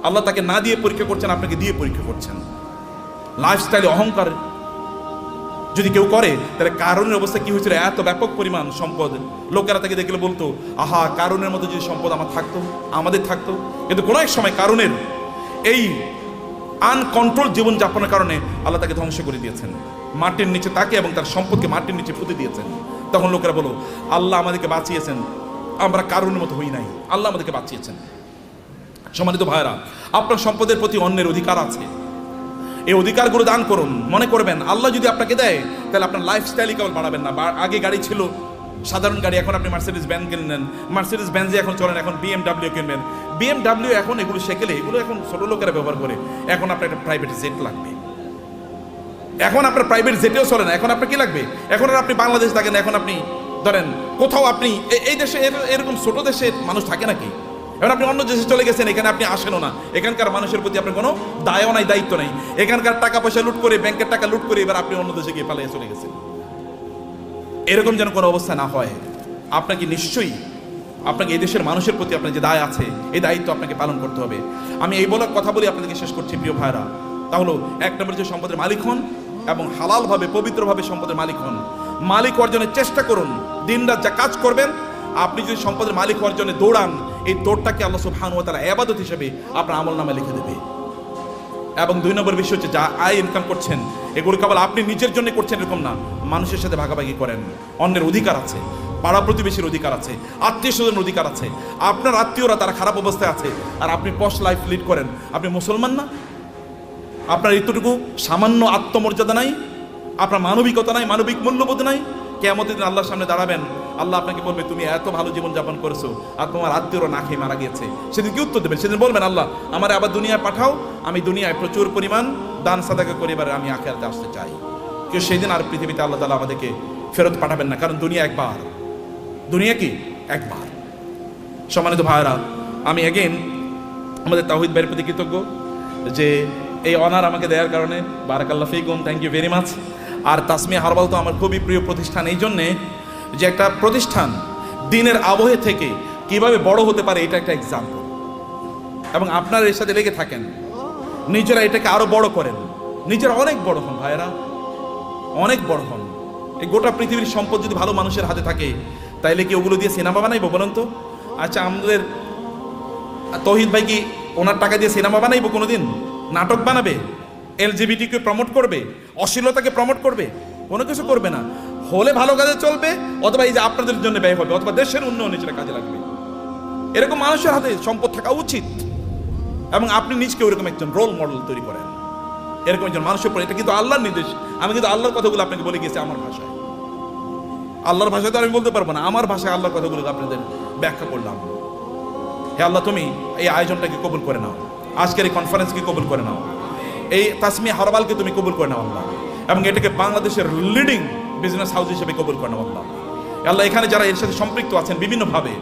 আল্লাহ তাকে না দিয়ে পরীক্ষা করছেন, আপনাকে দিয়ে পরীক্ষা করছেন। লাইফস্টাইলে অহংকার যদি কেউ করে, তাহলে কারণের অবস্থা কি হয়েছিল? এত ব্যাপক পরিমাণ সম্পদ, লোকেরা তাকে দেখলে বলতো, আহা, কারণের মতো যদি সম্পদ আমার থাকতো, আমাদের থাকতো। কিন্তু কোনো এক সময় কারণের এই আনকন্ট্রোল জীবনযাপনের কারণে আল্লাহ তাকে ধ্বংস করে দিয়েছেন, মাটির নিচে তাকে এবং তার সম্পদকে মাটির নিচে পুঁতে দিয়েছেন। তখন লোকেরা বলো, আল্লাহ আমাদেরকে বাঁচিয়েছেন, আমরা কারণের মতো হই নাই, আল্লাহ আমাদেরকে বাঁচিয়েছেন। সম্মানিত ভাইরা, আপনার সম্পদের প্রতি অন্যের অধিকার আছে, এই অধিকারগুলো দান করুন। মনে করবেন আল্লাহ যদি আপনাকে দেয়, তাহলে আপনার লাইফস্টাইলই কেবল বাড়াবেন না। আগে গাড়ি ছিল সাধারণ গাড়ি, এখন আপনি মার্সিডিজ ব্যান কিনলেন, মার্সিডিজ বেঞ্জে এখন চলেন, এখন BMW কিনবেন। BMW এখন এগুলো সেকেলে, এগুলো এখন ছোট লোকেরা ব্যবহার করে। এখন আপনার একটা প্রাইভেট জেট লাগবে, এখন আপনার প্রাইভেট জেটেও চলে না। এখন আপনার কি লাগবে? এখন আর আপনি বাংলাদেশ থাকেন, এখন আপনি ধরেন কোথাও আপনি এই দেশে এরকম ছোট দেশে মানুষ থাকে নাকি? এখন আপনি অন্য দেশে চলে গেছেন, এখানে আপনি আসেনও না, এখানকার মানুষের প্রতি আপনার কোনো দায়ও নাই, দায়িত্ব নেই। এখানকার টাকা পয়সা লুট করে, ব্যাংকের টাকা লুট করে এবার আপনি অন্য দেশে গিয়ে পালিয়ে চলে গেছেন। এরকম যেন কোনো অবস্থা না হয়। আপনাকে নিশ্চয়ই আপনাকে এই দেশের মানুষের প্রতি আপনার যে দায় আছে, এই দায়িত্ব আপনাকে পালন করতে হবে। আমি এই বলার কথা বলে আপনাদেরকে শেষ করছি প্রিয় ভাইরা। তাহলে এক নম্বর যে সম্পদের মালিক হন এবং হালালভাবে পবিত্রভাবে সম্পদের মালিক হন। মালিক অর্জনের চেষ্টা করুন, দিনরাত যা কাজ করবেন। আপনি যদি সম্পদের মালিক অর্জনে দৌড়ান, এই দৌড়টাকে আল্লাহ সুবহানাহু ওয়া তাআলা ইবাদত হিসেবে আপনার আমলনামে লিখে দেবে। এবং দুই নম্বর বিষয় হচ্ছে, যা আয় ইনকাম করছেন এগুলো কেবল আপনি নিজের জন্য করছেন এরকম না, মানুষের সাথে ভাগাভাগি করেন। অন্যের অধিকার আছে, পাড়া প্রতিবেশীর অধিকার আছে, আত্মীয় স্বজনের অধিকার আছে। আপনার আত্মীয়রা তারা খারাপ অবস্থায় আছে আর আপনি পশ লাইফ লিড করেন, আপনি মুসলমান না? আপনার এতটুকু সামান্য আত্মমর্যাদা নাই, আপনার মানবিকতা নাই, মানবিক মূল্যবোধ নাই। কিয়ামতের দিন আল্লাহর সামনে দাঁড়াবেন, আল্লাহ আপনাকে বলবে, তুমি এত ভালো জীবন যাপন করেছো আর তোমার আত্মীয়রা না খেয়ে মারা গিয়েছে। সেদিন কি উত্তর দেবেন? সেদিন বলবেন, আল্লাহ আমার আবার দুনিয়ায় পাঠাও, আমি দুনিয়ায় প্রচুর পরিমাণ দান সাদাকা করে এবার আমি আখিরাতে আসতে চাই। কেউ সেই দিন আর পৃথিবীতে আল্লাহ তাআলা আমাদেরকে ফেরত পাঠাবেন না, কারণ দুনিয়া একবার, দুনিয়া কি একবার। সম্মানিত ভাইরা, আমি এগেইন আমাদের তাওহীদ ভাইয়ের প্রতি কৃতজ্ঞ যে এই অনার আমাকে দেওয়ার কারণে। বারাকাল্লাহ ফিকুম, থ্যাংক ইউ ভেরি মাচ। আর তাসমিয়া হার্বাল তো আমার খুবই প্রিয় প্রতিষ্ঠান, এই জন্যে যে একটা প্রতিষ্ঠান দিনের আবহে থেকে কিভাবে বড় হতে পারে, এটা একটা এক্সাম্পল। এবং আপনারা এর সাথে লেগে থাকেন, নিজেরা এটাকে আরো বড় করেন, নিজেরা অনেক বড় হন ভাইয়েরা, অনেক বড় হন। এই গোটা পৃথিবীর সম্পদ যদি ভালো মানুষের হাতে থাকে, তাইলে কি ওগুলো দিয়ে সিনেমা বানাইবো বলুন তো? আচ্ছা, আমাদের তৌহিদ ভাই কি ওনার টাকা দিয়ে সিনেমা বানাইবো কোনোদিন? নাটক বানাবে? এলজিবিটিকে প্রমোট করবে? অশ্লীলতাকে প্রমোট করবে? কোনো কিছু করবে না। হলে ভালো কাজে চলবে, অথবা এই যে আপনাদের জন্য ব্যয় হবে, অথবা দেশের উন্নয়নে সেটা কাজে লাগবে। এরকম মানুষের হাতে সম্পদ থাকা উচিত, এবং আপনি নিজকে ওইরকম একজন রোল মডেল তৈরি করেন, এরকম একজন মানুষের পরে। এটা কিন্তু আল্লাহর নির্দেশ। আমি কিন্তু আল্লাহর কথাগুলো আপনাকে বলে গেছি আমার ভাষায়। আল্লাহর ভাষায় তো আমি বলতে পারবো না, আমার ভাষায় আল্লাহর কথাগুলো আপনাদের ব্যাখ্যা করলাম। হে আল্লাহ, তুমি এই আয়োজনটাকে কবুল করে নাও, আজকের এই কনফারেন্সকে কবুল করে নাও, এই তাসমিয়া হারবালকে তুমি কবুল করে নাও আল্লাহ, এবং এটাকে বাংলাদেশের লিডিং বিজনেস হাউস হিসেবে কবুল করে নাও আল্লাহ। আল্লাহ, এখানে যারা এর সাথে সম্পৃক্ত আছেন বিভিন্নভাবে,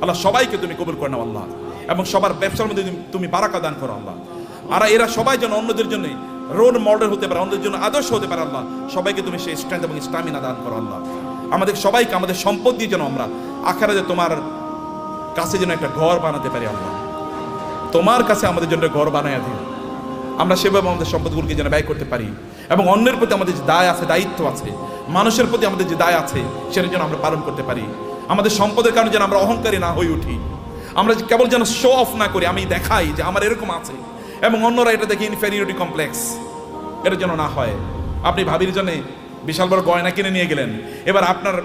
আল্লাহ সবাইকে তুমি কবুল করে নাও আল্লাহ, এবং সবার ব্যবসার মধ্যে তুমি বারাকা দান করো আল্লাহ। আর এরা সবাই যেন অন্যদের জন্য রোল মডেল হতে পারে, অন্যদের জন্য আদর্শ হতে পারে আল্লাহ। সবাইকে তুমি সেই স্ট্রেংথ এবং স্টামিনা দান করো আল্লাহ। আমাদের সবাইকে আমাদের সম্পদ দিয়ে যেন আমরা আখিরাতে তোমার কাছে যেন একটা ঘর বানাতে পারি আল্লাহ। তোমার কাছে আমাদের জন্য ঘর বানায় দিও, আমরা সেভাবে আমাদের সম্পদগুলোকে যেন ব্যয় করতে পারি, এবং অন্যের প্রতি আমাদের যে দায় আছে, দায়িত্ব আছে, মানুষের প্রতি আমাদের যে দায় আছে, সেটা যেন আমরা পালন করতে পারি। আমাদের সম্পদের কারণে যেন আমরা অহংকারী না হয়ে উঠি, আমরা কেবল যেন শো অফ না করি, আমি দেখাই যে আমার এরকম আছে এবং অন্যরা এটা দেখে ইনফেরিয়রিটি কমপ্লেক্স, এটা যেন না হয়। আপনি ভাবির জন্য বিশাল বড় গয়না কিনে নিয়ে গেলেন, এবার আপনার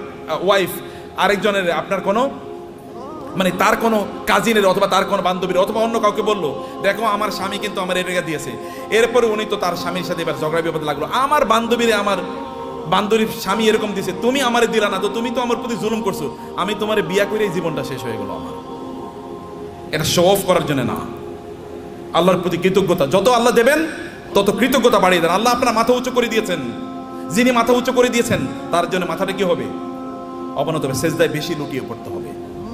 ওয়াইফ আরেকজনের, আপনার কোনো মানে তার কোনো কাজিনের অথবা তার কোনো বান্ধবীর অথবা অন্য কাউকে বললো, দেখো আমার স্বামী কিন্তু আমার এটা দিয়েছে। এরপরে উনি তো তার স্বামীর সাথে এবার ঝগড়া বিপদ লাগলো, আমার বান্ধবীর স্বামী এরকম দিয়েছে, তুমি আমারে দিলা না, তো তুমি তো আমার প্রতি জুলুম করছো, আমি তোমার বিয়া করে এই জীবনটা শেষ হয়ে গেল আমার। এটা শো অফ করার জন্য না, আল্লাহর প্রতি কৃতজ্ঞতা। যত আল্লাহ দেবেন তত কৃতজ্ঞতা বাড়িয়ে দেন। আল্লাহ আপনার মাথা উঁচু করে দিয়েছেন, যিনি মাথা উঁচু করে দিয়েছেন তার জন্য মাথাটা কি হবে? অবনত হবে, সেজদায় বেশি লুটিয়ে পড়তে হবে,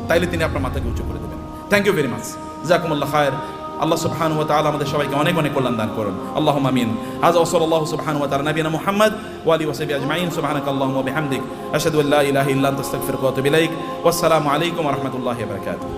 তাইলে তিনি আপনার মাথাকে উঁচু করে দেবেন। থ্যাংক ইউ ভেরি মাচ, জাযাকুমুল্লাহ খায়র। আল্লাহ সুবহানাহু ওয়া তাআলা আমাদের সবাইকে অনেক অনেক কল্যাণ দান করুন, আল্লাহুম্মা আমিন। হাযা ওয়া সাল্লাল্লাহু সুবহানাহু ওয়া তাআলা নবিয়ানা মুহাম্মদ ওয়া আলিহি ওয়া সাহবিহি আজমাইন। সুবহানাকাল্লাহুম্মা ওয়া বিহামদিক, আশহাদু আল্লা ইলাহা ইল্লা আনতা আস্তাগফিরুকা ওয়া আতুবু ইলাইক। ওয়াসসালামু আলাইকুম ওয়া রাহমাতুল্লাহি ওয়া বারাকাতুহু।